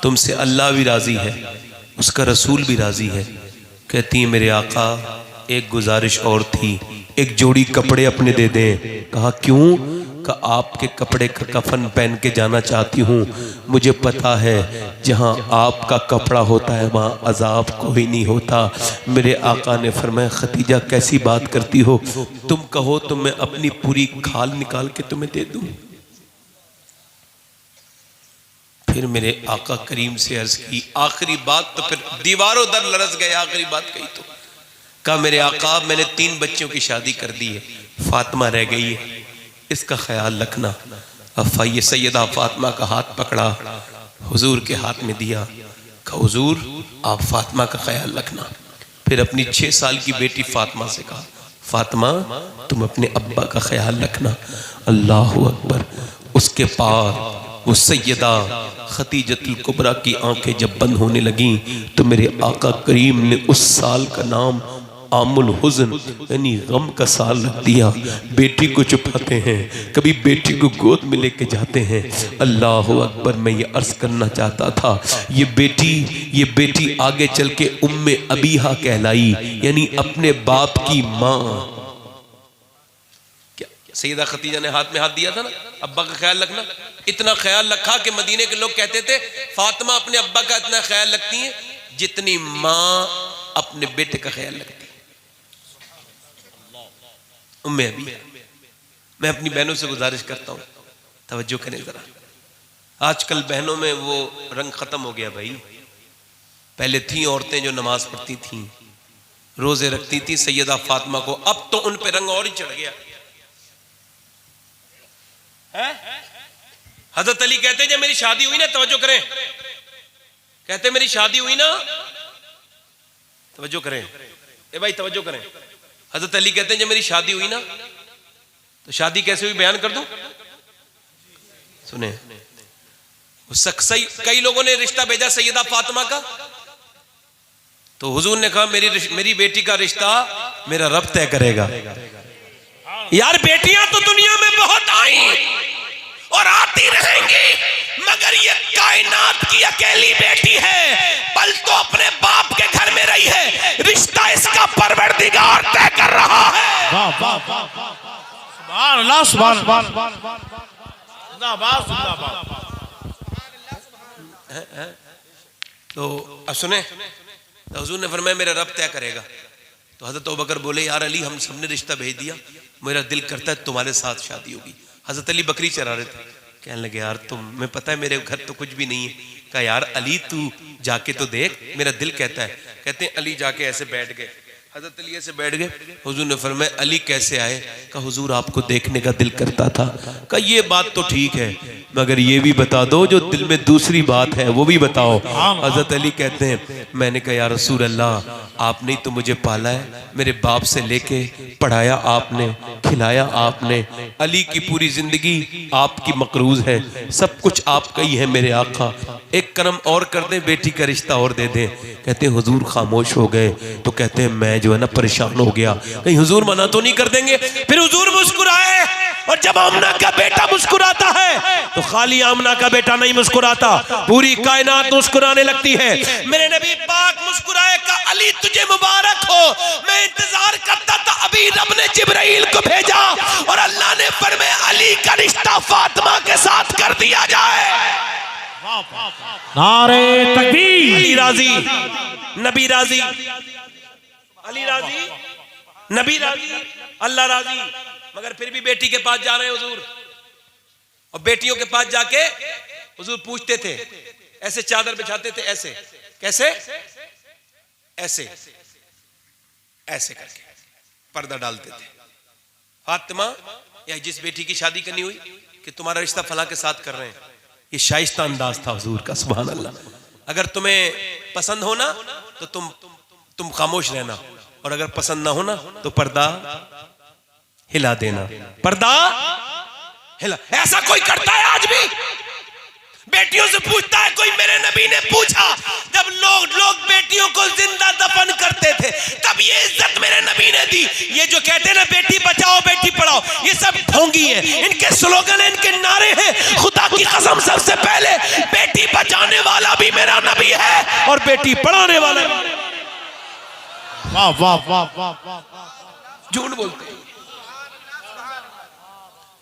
तुमसे अल्लाह भी राजी है, उसका रसूल भी राजी है। कहती है मेरे आका एक गुजारिश और थी, एक जोड़ी कपड़े अपने दे दें। कहा क्यों? का आपके कपड़े का कफन पहन के जाना चाहती हूँ। मुझे पता है जहाँ आपका कपड़ा होता है वहाँ अजाब कोई नहीं होता। मेरे आका ने फरमाया खतीजा कैसी बात करती हो? तुम कहो तो मैं अपनी पूरी खाल निकाल के तुम्हें दे दूँ। फिर मेरे आका करीम से अर्ज की आखिरी बात, तो फिर दीवारों दर लरस गए। आखिरी बात कही तो कहा मेरे आका मैंने 3 बच्चों की शादी कर दी है, फातिमा रह गई है, इसका ख्याल रखना। अफा ये सैयदा फातिमा का हाथ पकड़ा, हुजूर के हाथ में दिया, कहा हुजूर आप फातिमा का ख्याल रखना। फिर अपनी 6 साल की बेटी फातिमा से कहा फातिमा तुम अपने अब्बा का ख्याल रखना। अल्लाह अकबर। उसके पार वो सैयदा खतीजतुल कुबरा की आंखें जब बंद होने लगी तो मेरे आका करीम ने उस साल का नाम आमुल हुज़न यानी गम का साल रख दिया। बेटी को छुपाते हैं, कभी बेटी को गोद में लेके जाते हैं। अल्लाह अकबर। मैं ये अर्ज करना चाहता था ये बेटी आगे चल के उम्मे अबीहा कहलाई, यानी अपने बाप की माँ। सैयदा खतीजा ने हाथ में हाथ दिया था ना, अब्बा का ख्याल रखना। इतना ख्याल रखा कि मदीने के लोग कहते थे फातिमा अपने अब्बा का इतना ख्याल रखती है जितनी माँ अपने बेटे का ख्याल रखती है। उम्मे अबी। मैं अपनी बहनों से गुजारिश करता हूँ तवज्जो करें जरा। आजकल बहनों में वो रंग खत्म हो गया भाई। पहले थी औरतें जो नमाज पढ़ती थी, रोजे रखती थी सैयदा फातिमा को, अब तो उन पे रंग और ही चढ़ गया है? हजरत अली कहते जब मेरी शादी हुई ना, तवज्जो करें, कहते मेरी शादी हुई ना, तवज्जो करें ए भाई तवज्जो करें। हजरत अली कहते हैं जब मेरी शादी हुई ना, तो शादी कैसे हुई बयान कर दूं? सुने, कई लोगों ने रिश्ता भेजा सैयदा फातिमा का, तो हुजूर ने कहा मेरी बेटी का रिश्ता मेरा रब तय करेगा। यार बेटियां तो दुनिया में बहुत आई और आती रहेंगी, मगर ये कायनात की अकेली बेटी है, पल तो अपने बाप के घर में रही है, रिश्ता इसका परवरदिगार तय कर रहा है। वाह वाह वाह सुभान अल्लाह सुभान अल्लाह जिंदाबाद जिंदाबाद। तो अब सुने, तो हुजूर ने फरमाया मेरा रब तय करेगा। तो हजरत अबू बकर बोले यार अली हम सबने रिश्ता भेज दिया, मेरा दिल करता है तुम्हारे साथ शादी होगी। हजरत अली बकरी चरा रहे थे, कहने लगे यार तुम्हें पता है मेरे घर तो कुछ भी नहीं है। कहा यार अली तू जाके तो देख, मेरा दिल कहता है। कहते हैं अली जाके ऐसे बैठ गए, हजरत अली ऐसे बैठ गए। हुजूर ने फरमाया अली कैसे आए? कहा हुजूर आपको देखने का दिल करता था। कहा ये बात तो ठीक है, मगर ये भी बता दो जो दिल में दूसरी बात है वो भी बताओ। हजरत अली कहते हैं मैंने कहा या रसूल अल्लाह आपने तो मुझे पाला है, मेरे बाप से लेके पढ़ाया आपने, खिलाया आपने, अली की पूरी जिंदगी आपकी मकरूज है, सब कुछ आपका ही है मेरे आका, एक करम और कर दे, बेटी का रिश्ता और दे दें। कहते हैं हुजूर खामोश हो गए। तो कहते हैं मैं जो है ना परेशान हो गया, कहीं हुजूर मना तो नहीं कर देंगे। फिर हुजूर मुस्कुराए, और जब आमना का बेटा मुस्कुराता है तो खाली आमना का बेटा नहीं मुस्कुराता, पूरी कायनात मुस्कुराने लगती है। मेरे नबी पाक मुस्कुराए, का अली तुझे मुबारक हो, मैं इंतजार करता था, अभी रब ने जिब्राइल को भेजा और अल्लाह ने फरमाया अली का रिश्ता फातिमा के साथ कर दिया जाए। नारे तकबीर। अली राजी, नबी राजी, अली राजी, नबी राजी, अल्लाह राजी। मगर फिर भी बेटी के पास जा रहे हैं हुजूर, और बेटियों के पास जाके हुजूर पूछते थे, ऐसे चादर बिछाते थे, ऐसे कैसे, ऐसे ऐसे करके पर्दा डालते थे। फातिमा या जिस बेटी की शादी करनी हुई कि तुम्हारा रिश्ता फला के साथ कर रहे हैं, ये शाइस्ता अंदाज था हुजूर का, सुभान अल्लाह। अगर तुम्हें पसंद हो ना तो तुम खामोश रहना, और अगर पसंद ना हो ना तो पर्दा हिला देना, पर्दा हिला। ऐसा कोई करता है आज भी? बेटियों से पूछता है कोई, मेरे नबी ने पूछा जब लोग बेटियों को जिंदा दफन करते थे तब ये इज्जत मेरे नबी ने दी। ये जो कहते हैं ना बेटी बचाओ बेटी पढ़ाओ, ये सब ढोंगी है, इनके स्लोगन है, इनके नारे हैं। खुदा की कसम सबसे पहले बेटी बचाने वाला भी मेरा नबी है और बेटी पढ़ाने वाला। वाह वाह वाह वाह वाह, झूठ बोलते हैं।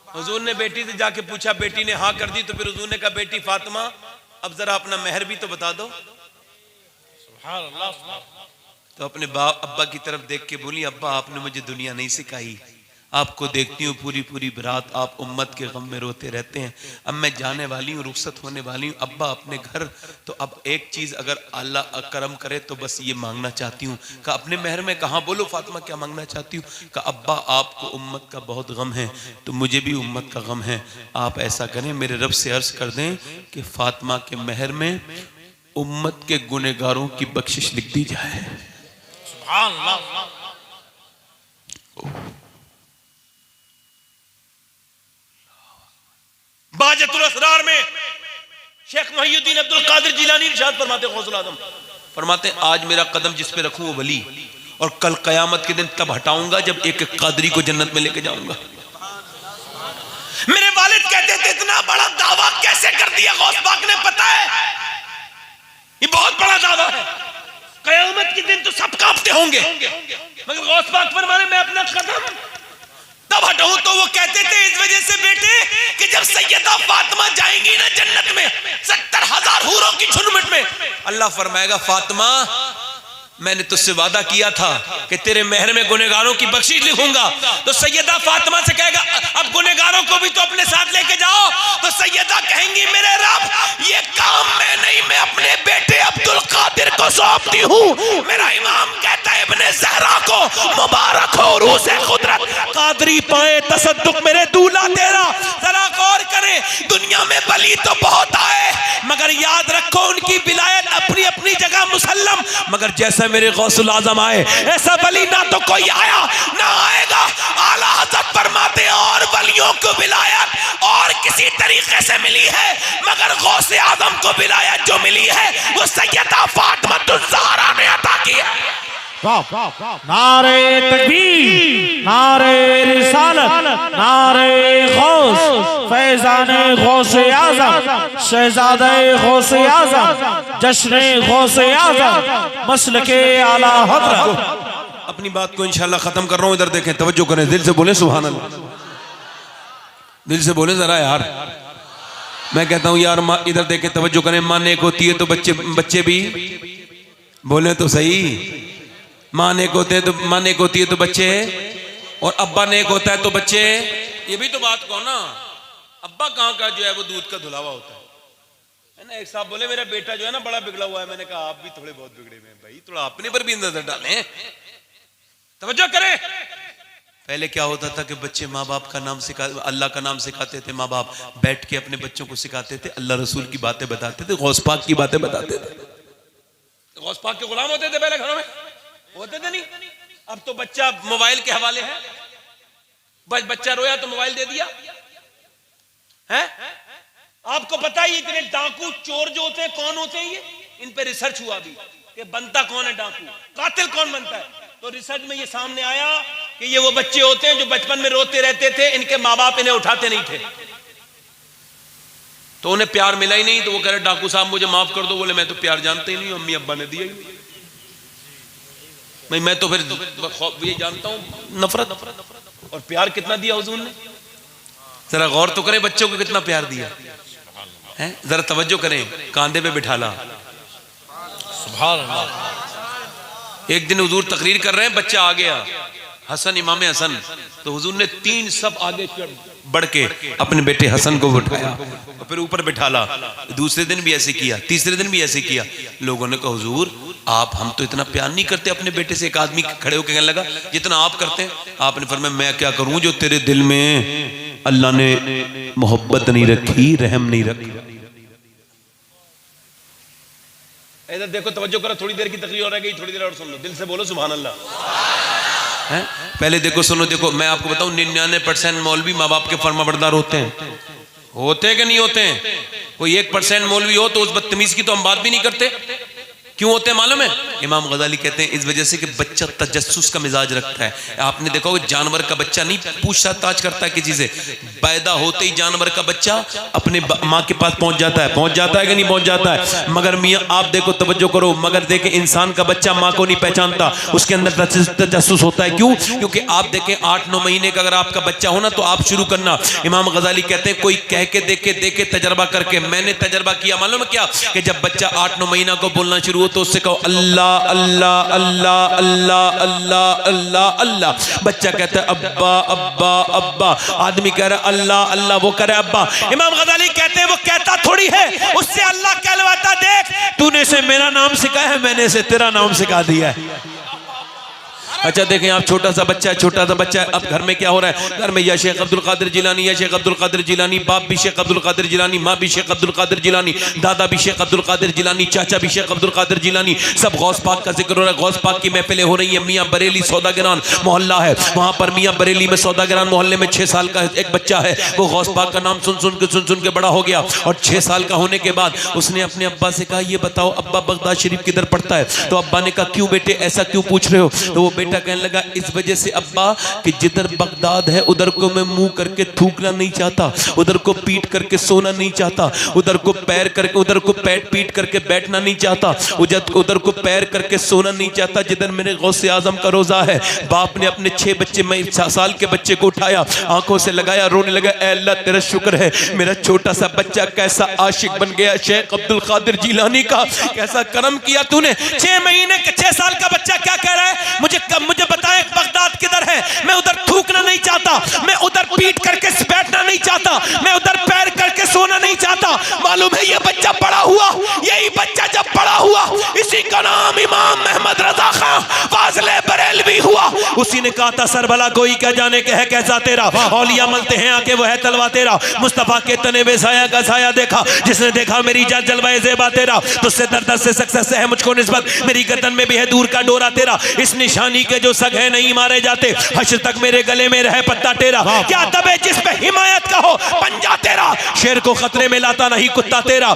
हुजूर ने बेटी से जाके पूछा, बेटी ने हाँ कर दी, तो फिर हुजूर ने कहा बेटी फातिमा अब जरा अपना मेहर भी तो बता दो। तो अपने अब्बा की तरफ देख के बोली, अब्बा आपने मुझे दुनिया नहीं सिखाई, आपको देखती हूँ पूरी पूरी रात आप उम्मत के गम में रोते रहते हैं, अब मैं जाने वाली हूँ, रुखसत होने वाली हूँ अब्बा अपने घर, तो अब एक चीज़ अगर अल्लाह करम करे तो बस ये मांगना चाहती हूँ। कहा अपने मेहर में कहाँ, बोलो फातिमा क्या मांगना चाहती हूँ? कहा अब्बा आपको उम्मत का बहुत गम है तो मुझे भी उम्मत का गम है, आप ऐसा करें मेरे रब से अर्ज कर दें कि फातिमा के मेहर में उम्मत के गुनहगारों की बख्शिश लिख दी जाए। सुभान अल्लाह। बाजतुल असरार में शेख मुहीउद्दीन अब्दुल कादिर जिलानी इरशाद फरमाते, गौसुल आजम फरमाते आज मेरा कदम जिस पे रखूं वो वली, और कल कयामत के दिन तब हटाऊंगा जब एक एक कादरी को जन्नत में लेके जाऊंगा। मेरे वालिद कहते थे इतना बड़ा दावा कैसे कर दिया गौस पाक ने, पता है ये बहुत बड़ा दावा है, कयामत के दिन तो सब कांपते होंगे, मगर गौस पाक फरमाने मैं अपना कदम तब हटाऊं। तो वो कहते थे इस वजह से बेटे कि जब सैयदा फातिमा जाएंगी ना जन्नत में 70,000 हूरों की झुरमुट में, अल्लाह फरमाएगा फातिमा मैंने तुझसे वादा किया था कि तेरे मेहर में गुनहगारों की बख्शिश लिखूंगा। तो सैयदा फातिमा से कहेगा अब गुनहगारों को भी तो अपने साथ लेके जाओ। तो सैयदा कहेंगी मेरे रब ये काम मैं नहीं, मैं अपने बेटे अब्दुल कादिर को सौंपती हूँ। मेरा इमाम कहता है इब्ने ज़हरा को मुबारक हो रूसे कुदरत, कादरी पाए तसद्दुक मेरे दूल्हा तेरा। जरा गौर करें, दुनिया में वली तो बहुत आए मगर याद रखो उनकी विलायत अपनी अपनी जगह मुसल्लम, मगर जैसा मेरे गौसुल आजम आए ऐसा वली ना तो कोई आया ना आएगा। आला हज़रत फरमाते और वलियों को विलायत और किसी तरीके से मिली है, मगर गौसे आजम को विलायत जो मिली है वो सैयदा फातिमा ज़हरा ने अता की है। नारे तकबीर, नारे रिसालत, नारे गौस, फैज़ाने गौसे आज़म, शहज़ादे गौसे आज़म, जश्ने गौसे आज़म, मसलके आला हज़रत। अपनी बात को इंशाल्लाह खत्म कर रहा हूं, इधर देखें, तवज्जो करें, दिल से बोले सुभान अल्लाह, दिल से बोले जरा यार। मैं कहता हूं यार इधर देखें, तवज्जो करें, माँ नेक होती है तो बच्चे भी बोले तो सही, माँ नेक होते हैं तो माँ नेक होती है तो बच्चे, और अब्बा नेक होता है तो बच्चे। ये भी तो बात कहो ना, अब्बा कहाँ का जो है वो दूध का धुलावा होता है ना। एक साहब बोले मेरा बेटा जो है ना बड़ा बिगड़ा हुआ है, मैंने कहा आप भी थोड़े बहुत बिगड़े हुए हैं भाई, थोड़ा अपने पर भी नजर डालें, तवज्जो करें। पहले क्या होता था कि बच्चे माँ बाप का नाम अल्लाह का नाम सिखाते थे, माँ बाप बैठ के अपने बच्चों को सिखाते थे, अल्लाह रसूल की बातें बताते थे, गौस पाक की बातें बताते थे। गौस पाक के गुलाम होते थे पहले घरों में, होते थे नहीं। अब तो बच्चा मोबाइल के हवाले है, बस बच्चा रोया तो मोबाइल दे दिया है। आपको पता है इतने डाकू चोर जो होते हैं कौन होते हैं, ये इन पे रिसर्च हुआ भी कि बनता कौन है डाकू, कातिल कौन बनता है। तो रिसर्च में ये सामने आया कि ये वो बच्चे होते हैं जो बचपन में रोते रहते थे, इनके माँ बाप इन्हें उठाते नहीं थे, तो उन्हें प्यार मिला ही नहीं, तो वो कह रहे डाकू साहब मुझे माफ कर दो। बोले मैं तो प्यार जानते ही नहीं, अम्मी अब्बा ने दिया ही नहीं, मैं तो फिर ये जानता हूं नफरत, और प्यार कितना दिया हुजूर ने। जरा गौर तो करें, बच्चों को कितना प्यार दिया है, जरा तवज्जो करें, कांधे पे बिठाला। सुभान अल्लाह। एक दिन हुजूर तकरीर कर रहे हैं, बच्चा आ गया हसन, इमाम हसन, तो हुजूर ने 3 सब आगे बढ़ के अपने बेटे हसन को उठाया और फिर ऊपर बिठाला। दूसरे दिन भी ऐसे किया, तीसरे दिन भी ऐसे किया। लोगों ने कहा हुजूर आप, हम तो इतना प्यार नहीं करते अपने बेटे से। एक आदमी खड़े होकर कहने लगा जितना आप करते हैं। आपने फरमाया मैं क्या करूं जो तेरे दिल में अल्लाह ने मोहब्बत नहीं रखी, रहम नहीं रखी। इधर देखो, तवज्जो करो, थोड़ी देर की तकरीर और रह गई, थोड़ी देर और सुन लो, दिल से बोलो सुभान अल्लाह। है पहले देखो, सुनो, देखो मैं आपको बताऊं 99% मौलवी माँ बाप के फर्माबरदार होते हैं। होते कि नहीं होते हैं? कोई 1% मौलवी हो तो उस बदतमीज की तो हम बात भी नहीं करते। क्यों होते हैं मालूम है? इमाम गजाली कहते हैं इस वजह से कि बच्चा तजस्सुस का मिजाज रखता है। आपने देखा होगा जानवर का बच्चा नहीं पूछताछ करता है किसी से। पैदा होते ही जानवर का बच्चा अपने माँ के पास पहुंच जाता है कि नहीं पहुंच जाता है। मगर मियाँ आप देखो, तवज्जो करो, मगर देखें इंसान का बच्चा माँ को नहीं पहचानता, उसके अंदर तजस्सुस होता है। क्यों? क्योंकि आप देखें 8-9 महीने का अगर आपका बच्चा हो ना तो आप शुरू करना। इमाम गजाली कहते हैं कोई कह के देखे तजर्बा करके। मैंने तजर्बा किया, मालूम है क्या, कि जब बच्चा 8-9 महीना को बोलना शुरू तो उससे कहो अल्लाह अल्लाह अल्लाह अल्लाह अल्लाह अल्लाह अल्लाह। बच्चा कहता है अब्बा अब्बा अब्बा। आदमी कह रहा है अल्लाह अल्लाह, वो कह रहा है अब्बा। इमाम गजाली कहते हैं वो कहता थोड़ी है, उससे अल्लाह कहलवाता। देख तूने से मेरा नाम सिखाया है, मैंने से तेरा नाम सिखा दिया है। अच्छा देखें आप, छोटा सा बच्चा है। अब घर में क्या हो रहा है? घर में या शेख अब्दुल कादिर जिलानी, या शेख अब्दुल कादिर जिलानी, बाप भी शेख अब्दुल कादिर जिलानी, माँ भी शेख अब्दुल कादिर जिलानी, दादा भी शेख अब्दुल कादिर जिलानी, चाचा भी शेख अब्दुल कादिर जिलानी। सब गौस पाक का जिक्र हो रहा है, गौस पाक की महफिलें हो रही है। मियाँ बरेली सौदागरान मोहल्ला है, वहाँ पर मियाँ बरेली में सौदागरान मोहल्ले में 6 साल का एक बच्चा है। वो गौस पाक का नाम सुन के बड़ा हो गया और 6 साल का होने के बाद उसने अपने अब्बा से कहा ये बताओ अब्बा बगदाद शरीफ किधर पड़ता है? तो अब्बा ने कहा क्यों बेटे ऐसा क्यों पूछ रहे हो? तो वो बेटा कहने लगा इस वजह से अब्बा कि जिधर बगदाद है उधर को मैं मुंह करके थूकना नहीं चाहता, उधर को पीट करके सोना नहीं चाहता, उधर को पैर पीट करके बैठना नहीं चाहता, उधर को पैर करके सोना नहीं चाहता जिधर मेरे गौसे आजम का रोजा है। बाप ने अपने 6 बच्चे में 6 साल के बच्चे को उठाया, आंखों से लगाया, रोने लगा, ऐ अल्लाह तेरा शुक्र है मेरा छोटा सा बच्चा कैसा आशिक बन गया शेख अब्दुल कादिर जिलानी का, कैसा करम किया तूने। 6 महीने के 6 साल का बच्चा क्या कह रहा है? मुझे बताएं बगदाद किधर है? मैं उधर थूकना नहीं चाहता, मैं उधर पीट करके बैठना नहीं चाहता, मैं उधर पैर करके सोना नहीं चाहता। मालूम है ये बच्चा बड़ा हुआ, यही बच्चा जब बड़ा हुआ इसी का नाम इमाम महमद रजा खां फाज़िले बरेलवी हुआ। उसी ने कहा था सरबला कोई क्या जाने के है कैसा तेरा, औलिया मलते हैं आके वो है तलवा तेरा। मुस्तफा के तने बेसाया का साया देखा, जिसने देखा मेरी जात जलवाए ज़ेबा तेरा। तुझसे दर से सक्सेस है मुझको निस्बत, मेरी गर्दन में भी है दूर का डोरा तेरा। इस निशानी के जो सग है नहीं मारे जाते, हश्र तक मेरे गले में रहे पत्ता तेरा। क्या दबे जिस पे हिमायत का हो पंजा तेरा, शेर को खतरे में लाता नहीं कुत्ता तेरा।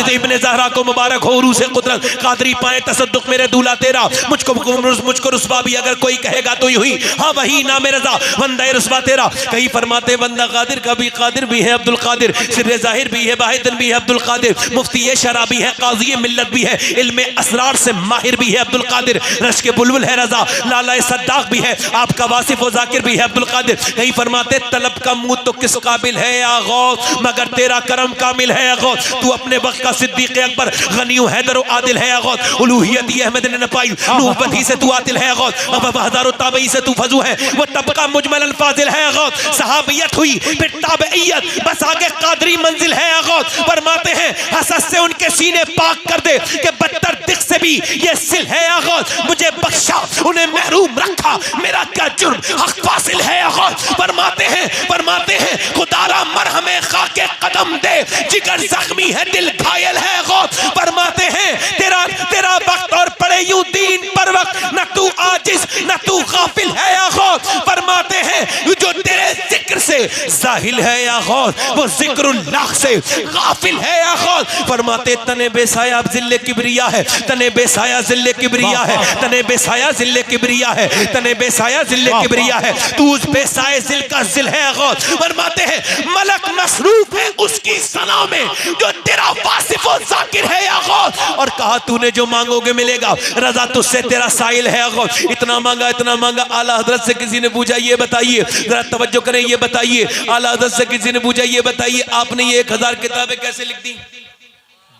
इब्ने ज़हरा को मुबारक हो उरूस कुदरत, कादरी पाए तसद्दुक मेरे दूल्हा तेरा। मुझको रुस्वा भी अगर कोई कहेगा तो यूं ही, हाँ वही नाम रज़ा वंदे रुस्वा तेरा। कहीं फरमाते बंदा कादिर का भी कादिर भी है अब्दुल कादिर, सिर्रे ज़ाहिर भी है बाहितन भी है अब्दुल कादिर, मुफ्ती शरा भी है, काज़ी मिल्लत भी है, इल्मे असरार से माहिर भी है अब्दुल कादिर, रश के बुलबुल है रज़ा, लाला सद्दाक भी है, आपका वासिफ व जाकिर भी है अब्दुल कादिर। कहीं फरमाते तलब का मुंह तो किस काबिल है या गौस, मगर तेरा करम कामिल है या गौस। तू अपने वक्त का सिद्दीक़ अकबर, गनी हैदर व आदिल है या गौस। उलूहियत ये अहमद ने न पाई, नूबत ही से तू आतिल है या गौस। अब हज़ारों ताबई से तू फजू है, वो तबका मुजमल फाजिल है या गौस। सहाबियत हुई फिर ताबईयत, बस आगे कादरी मंजिल है या गौस। फरमाते हैं हसद से उनके सीने पाक कर दे कि बदतर दिख से भी ये सिल है या गौस। मुझे बख्शा उन्हें महरूम रखा, मेरा क्या जुर्म हक फासिल है या गौस। फरमाते हैं खुदारा मरहमे खाके कदम दे, जिगर जख्मी है दिल घायल है गौस। फरमाते हैं तेरा वक्त और पड़े यूं दीन पर वक्त, न तू आजिज न तू गाफिल है या गौस। फरमाते हैं जो तेरे जिक्र से जाहिल है या गौस, वो जिक्रुल्लाह से गाफिल है या गौस। फरमाते तने बेसाया जिल्ले किबरिया है, तने बेसाया जिल्ले किबरिया है, तने बेसाया जिल्ले किबरिया है, तने बेसाया जिल्ले किबरिया है, तू उस बेसाए जिल का जिल है गौस। फरमाते हैं मलक मसरूफ है उसकी सना में, जो तेरा वासिफ और जाकिर है या गौस। और कहा तूने जो मांगोगे मिलेगा, रजा तुझसे तेरा साइल है गौस। इतना मांगा आला हजरत से किसी ने पूछा ये बताइए, जरा तवज्जो करें, ये बताइए आला हजरत से किसी ने पूछा ये बताइए आपने ये 1000 किताबें कैसे लिख दी?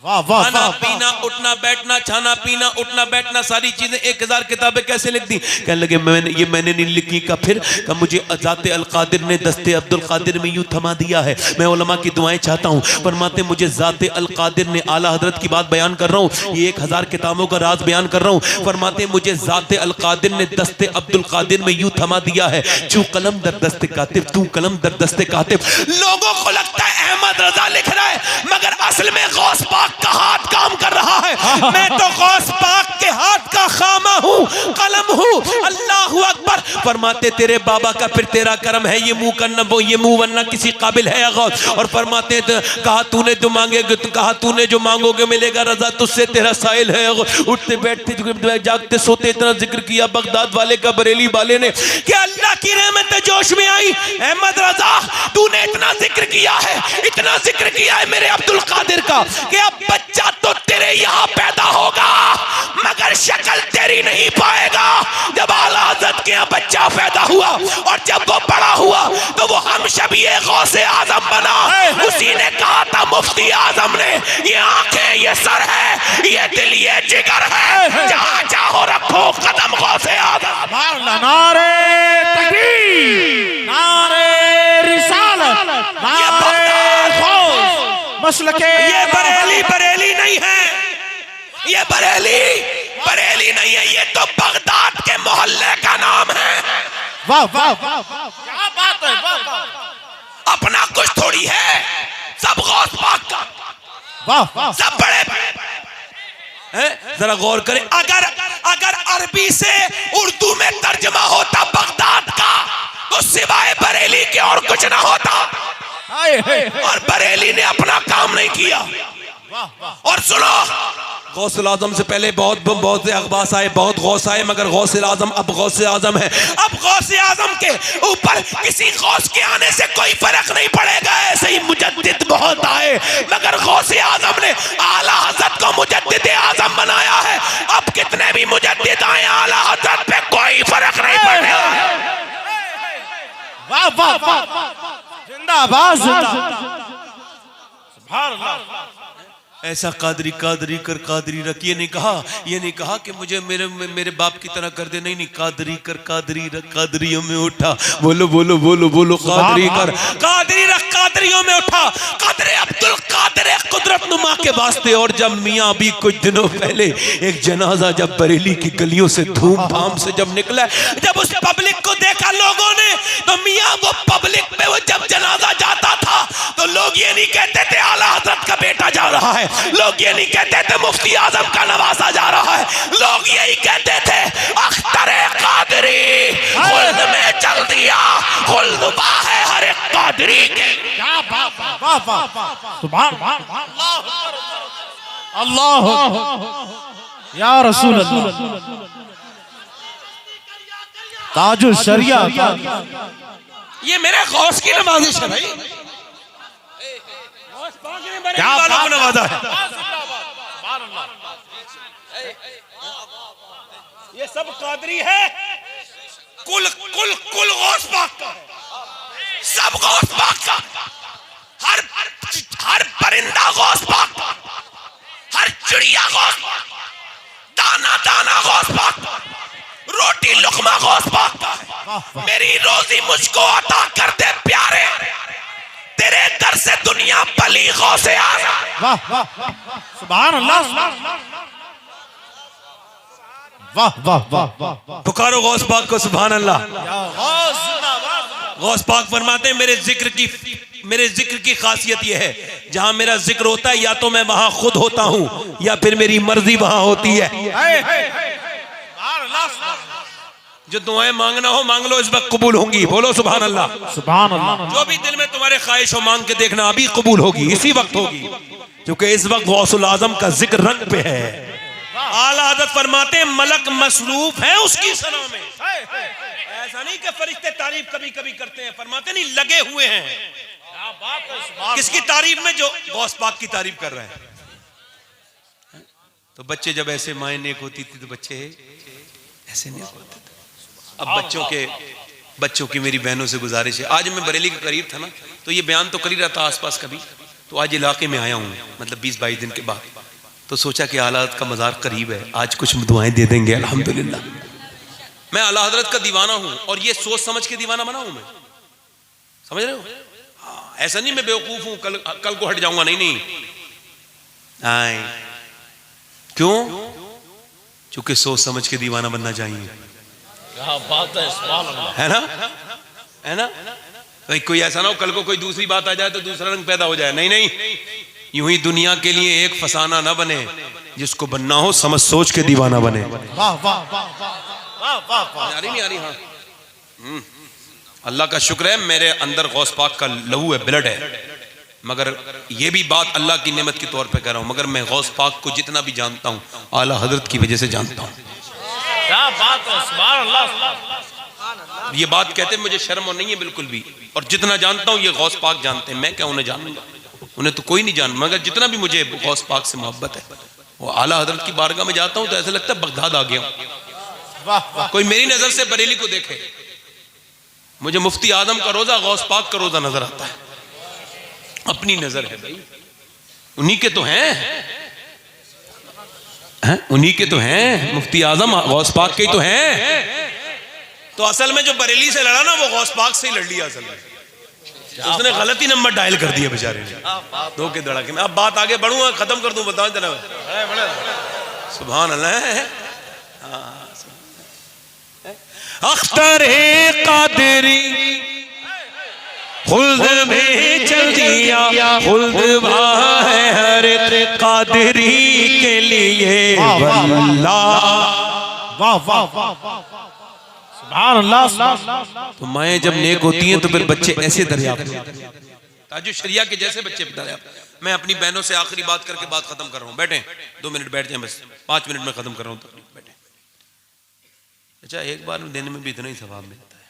वाह वाह खाना वाह पीना उठना बैठना खाना पीना उठना बैठना सारी चीजें 1000 किताबें कैसे लिख दी? कहने लगे मैंने नहीं लिखी। का फिर का मुझे ज़ाते अल कादिर ने दस्ते अब्दुल कादिर में यूं थमा दिया है। मैं उलमा की दुआएं चाहता हूँ। फरमाते मुझे ज़ाते अल कादिर ने, आला हजरत की बात बयान कर रहा हूँ, ये 1000 किताबों का राज बयान कर रहा हूँ। फरमाते मुझे ज़ाते अल कादिर ने दस्ते अब्दुल कादिर में यूं थमा दिया है, चू कलम दर दस्ते कातिब, तू कलम दर दस्ते कातिब। लोगों को लगता है अहमद रजा लिख रहा है, मगर असल में गौस पाक का हाथ काम कर रहा है। मैं तो गौस पाक के हाथ का खामा हूँ, कलम हूँ। अल्लाह अकबर। फरमाते तेरे बाबा का फिर तेरा करम है, ये मुंह करना वो ये मुंह बनना किसी काबिल है गौस। और फरमाते कहा तूने जो मांगेगे, कहा तूने जो मांगोगे मिलेगा, रजा तुझसे तेरा साइल है। उठते बैठते जागते सोते इतना जिक्र किया बगदाद वाले का, बरेली वाले ने, कि अल्लाह की रहमत जोश में आई। अहमद रजा तूने इतना जिक्र किया है, इतना जिक्र किया है मेरे अब्दुल कादिर का, कि अब बच्चा तो तेरे यहाँ पैदा होगा मगर शक्ल तेरी नहीं पाएगा। जब आला हज़रत के यहाँ बच्चा पैदा हुआ और जब वो बड़ा हुआ तो वो हम शबीए गौसे आजम बना। उसी ने कहा था मुफ्ती आजम ने, ये आंखें ये सर है, ये दिल ये जिगर है, जहाँ चाहो रखो कदम गौसे आजम। नारे तकबीर, नारे रिसालत, नारे गौस मसलके। ये बरेली नहीं है, ये बरेली नहीं है, ये तो बगदाद के मोहल्ले का नाम है। वाह वाह वाह क्या बात है, वाह वाह। अपना कुछ थोड़ी है, सब गौस पाक का, वाह वाह सब बड़े हैं। जरा गौर करें, अगर अरबी से उर्दू में तर्जमा होता बगदाद का तो सिवाय बरेली के और कुछ ना होता। और बरेली ने अपना काम नहीं किया। और सुनो, गौसुल आजम से पहले बहुत से अखबास आए, बहुत गौस आए, मगर गौसुल आजम अब गौसे आजम है। अब गौसे आजम के ऊपर किसी गौस के आने से कोई फर्क नहीं पड़ेगा। ऐसे ही मुजद्दिद बहुत आए, मगर गौसे आजम ने आला हज़रत को मुजद्दिद आजम बनाया है। अब कितने भी मुजद्दिद आए, आला हज़रत पे कोई फर्क नहीं पड़ेगा। वाह वाह वाह, जिंदाबाद जिंदाबाद। सुभान अल्लाह। ऐसा कादरी कर कादरी रख, ये नहीं कहा कि मुझे मेरे बाप की तरह कर दे। नहीं, कादरी कर कादरी रख, कादरियों में उठा। बोलो बोलो बोलो बोलो, कादरी कर कादरी रख, कादरियों में उठा। कादरे अब्दुल कादर कुदरत नुमा के वास्ते। और जब मियाँ अभी कुछ दिनों पहले एक जनाजा जब बरेली की गलियों से धूमधाम से जब निकला, जब उस पब्लिक को देखा लोगों ने, तो मियाँ वो पब्लिक पे वो जब जनाजा जाता था तो लोग ये नहीं कहते थे आला हज़रत का बेटा जा रहा है, लोग ये नहीं कहते थे मुफ्ती आजम का नवासा जा रहा है, लोग यही कहते थे अख्तर कादरी खुल्द में चल दिया, खुल्द है हर एक कादरी के। क्या बात, वाह वाह वाह, सुभान अल्लाह या रसूल अल्लाह। ताजुल शरिया, ये मेरे गौस की नवाजिश है भाई, क्या वालों को नवाजा है। ये सब कादरी है, कुल कुल कुल गौस पाक का, सब गौस पाक का, हर परिंदा गौस पाक का, हर चिड़िया गौस पाक, दाना दाना गौस पाक का, रोटी लुकमा गौस पाक का है। मेरी रोजी मुझको अता कर दे प्यारे, तेरे दर से दुनिया पली गौसे आया। वाह वाह सुभान अल्लाह, वाह वाह वाह वाह। पुकारो गौस पाक को, सुभान अल्लाह। गौस पाक फरमाते हैं मेरे जिक्र की खासियत यह है, जहां मेरा जिक्र होता है या तो मैं वहां खुद होता हूं या फिर मेरी मर्जी वहां होती है। जो दुआएं मांगना हो मांग लो, इस वक्त कबूल होंगी। बोलो सुभान अल्लाह, सुभान अल्लाह। जो भी दिल में तुम्हारे ख्वाहिश हो मांग के देखना, अभी कबूल होगी, इसी वक्त होगी, क्योंकि इस वक्त गौसुल आजम का जिक्र रंग पे है। आला हज़रत फरमाते हैं मलक मसरूफ है उसकी सना में। ऐसा नहीं कि फरिश्ते तारीफ कभी कभी करते हैं, फरमाते नहीं लगे हुए हैं। किसकी तारीफ में? जो गौस पाक की तारीफ कर रहे हैं। तो बच्चे जब ऐसे माएं नेक होती थी तो बच्चे ऐसे नेक होते थे। अब बच्चों की मेरी बहनों से गुजारिश है, आज मैं बरेली के करीब था ना, तो ये बयान तो कर ही रहा था आसपास कभी, तो आज इलाके में आया हूँ, मतलब 20-22 दिन के बाद, तो सोचा कि आला हज़रत का मज़ार करीब है, आज कुछ दुआएं दे देंगे अल्हम्दुलिल्लाह। मैं आला हज़रत का दीवाना हूँ और ये सोच समझ के दीवाना बना हूँ मैं, समझ रहे हो? हाँ, ऐसा नहीं मैं बेवकूफ हूँ, कल को हट जाऊंगा, नहीं। आए क्यों? क्योंकि सोच समझ के दीवाना बनना चाहिए। क्या बात है, सुभान अल्लाह। है ना? भाई कोई ऐसा ना हो कल को कोई दूसरी बात आ जाए तो दूसरा रंग पैदा हो जाए। नहीं, यूं ही दुनिया के लिए एक फसाना ना बने, जिसको बनना हो समझ सोच के दीवाना बने। वाह वाह वाह वाह वाह वाह। नहीं आ रही? हाँ, अल्लाह का शुक्र है मेरे अंदर गौस पाक का लहू है, ब्लड है, मगर ये भी बात अल्लाह की नेमत के तौर पे कह रहा हूँ, मगर मैं गौस पाक को जितना भी जानता हूँ आला हजरत की वजह से जानता हूँ। क्या बात है, सुभान अल्लाह। ये बात कहते मुझे शर्म और नहीं है बिल्कुल भी, और जितना जानता हूँ ये गौस पाक जानते हैं, मैं क्या उन्हें जानूंगा? उन्हें तो कोई नहीं जान, मगर जितना भी मुझे गौस पाक से मोहब्बत है, वो आला हजरत की बारगाह में जाता हूँ तो ऐसा लगता है बगदाद आ गया हूँ। कोई मेरी नजर से बरेली को देखे, मुझे मुफ्ती आजम का रोजा, गौस पाक का रोजा नजर आता है। अपनी नजर है भाई, उन्हीं के तो हैं, उन्हीं के तो हैं, मुफ्ती आजम गौस पाक के ही तो हैं। तो असल में जो बरेली से लड़ा ना वो गौस पाक से ही लड़ लिया असल में, उसने गलत ही नंबर डायल कर दिया बेचारे ने, दो के धड़ाके में। अब बात आगे बढ़ूंगा, खत्म कर दूं, बताओ जरा। सुभान अल्लाह। अख्तर कादरी खुल्द में चल दिया, खुल्द है हर कादरी के लिए वल्लाह। वाह वाह वाह वाह, सुभान अल्लाह। तो माएँ जब नेक होती हैं तो फिर बच्चे ऐसे दरियाफ्त होते हैं, ताजु शरिया के जैसे बच्चे दरियाफ्त। मैं अपनी बहनों से आखिरी बात करके बात खत्म कर रहा हूँ, बैठे 2 मिनट बैठ जाए, बस 5 मिनट में खत्म कर रहा हूँ, तो बैठे। अच्छा, एक बार देने में भी इतना ही सवाब मिलता है।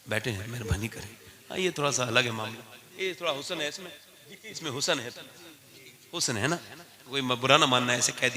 बैठे हैं, मेहरबानी करें। हाँ, ये थोड़ा सा अलग है मामला, ये थोड़ा हुस्न है इसमें हुस्न है, हुस्न है ना, कोई बुरा ना मानना, ऐसे कह दिया।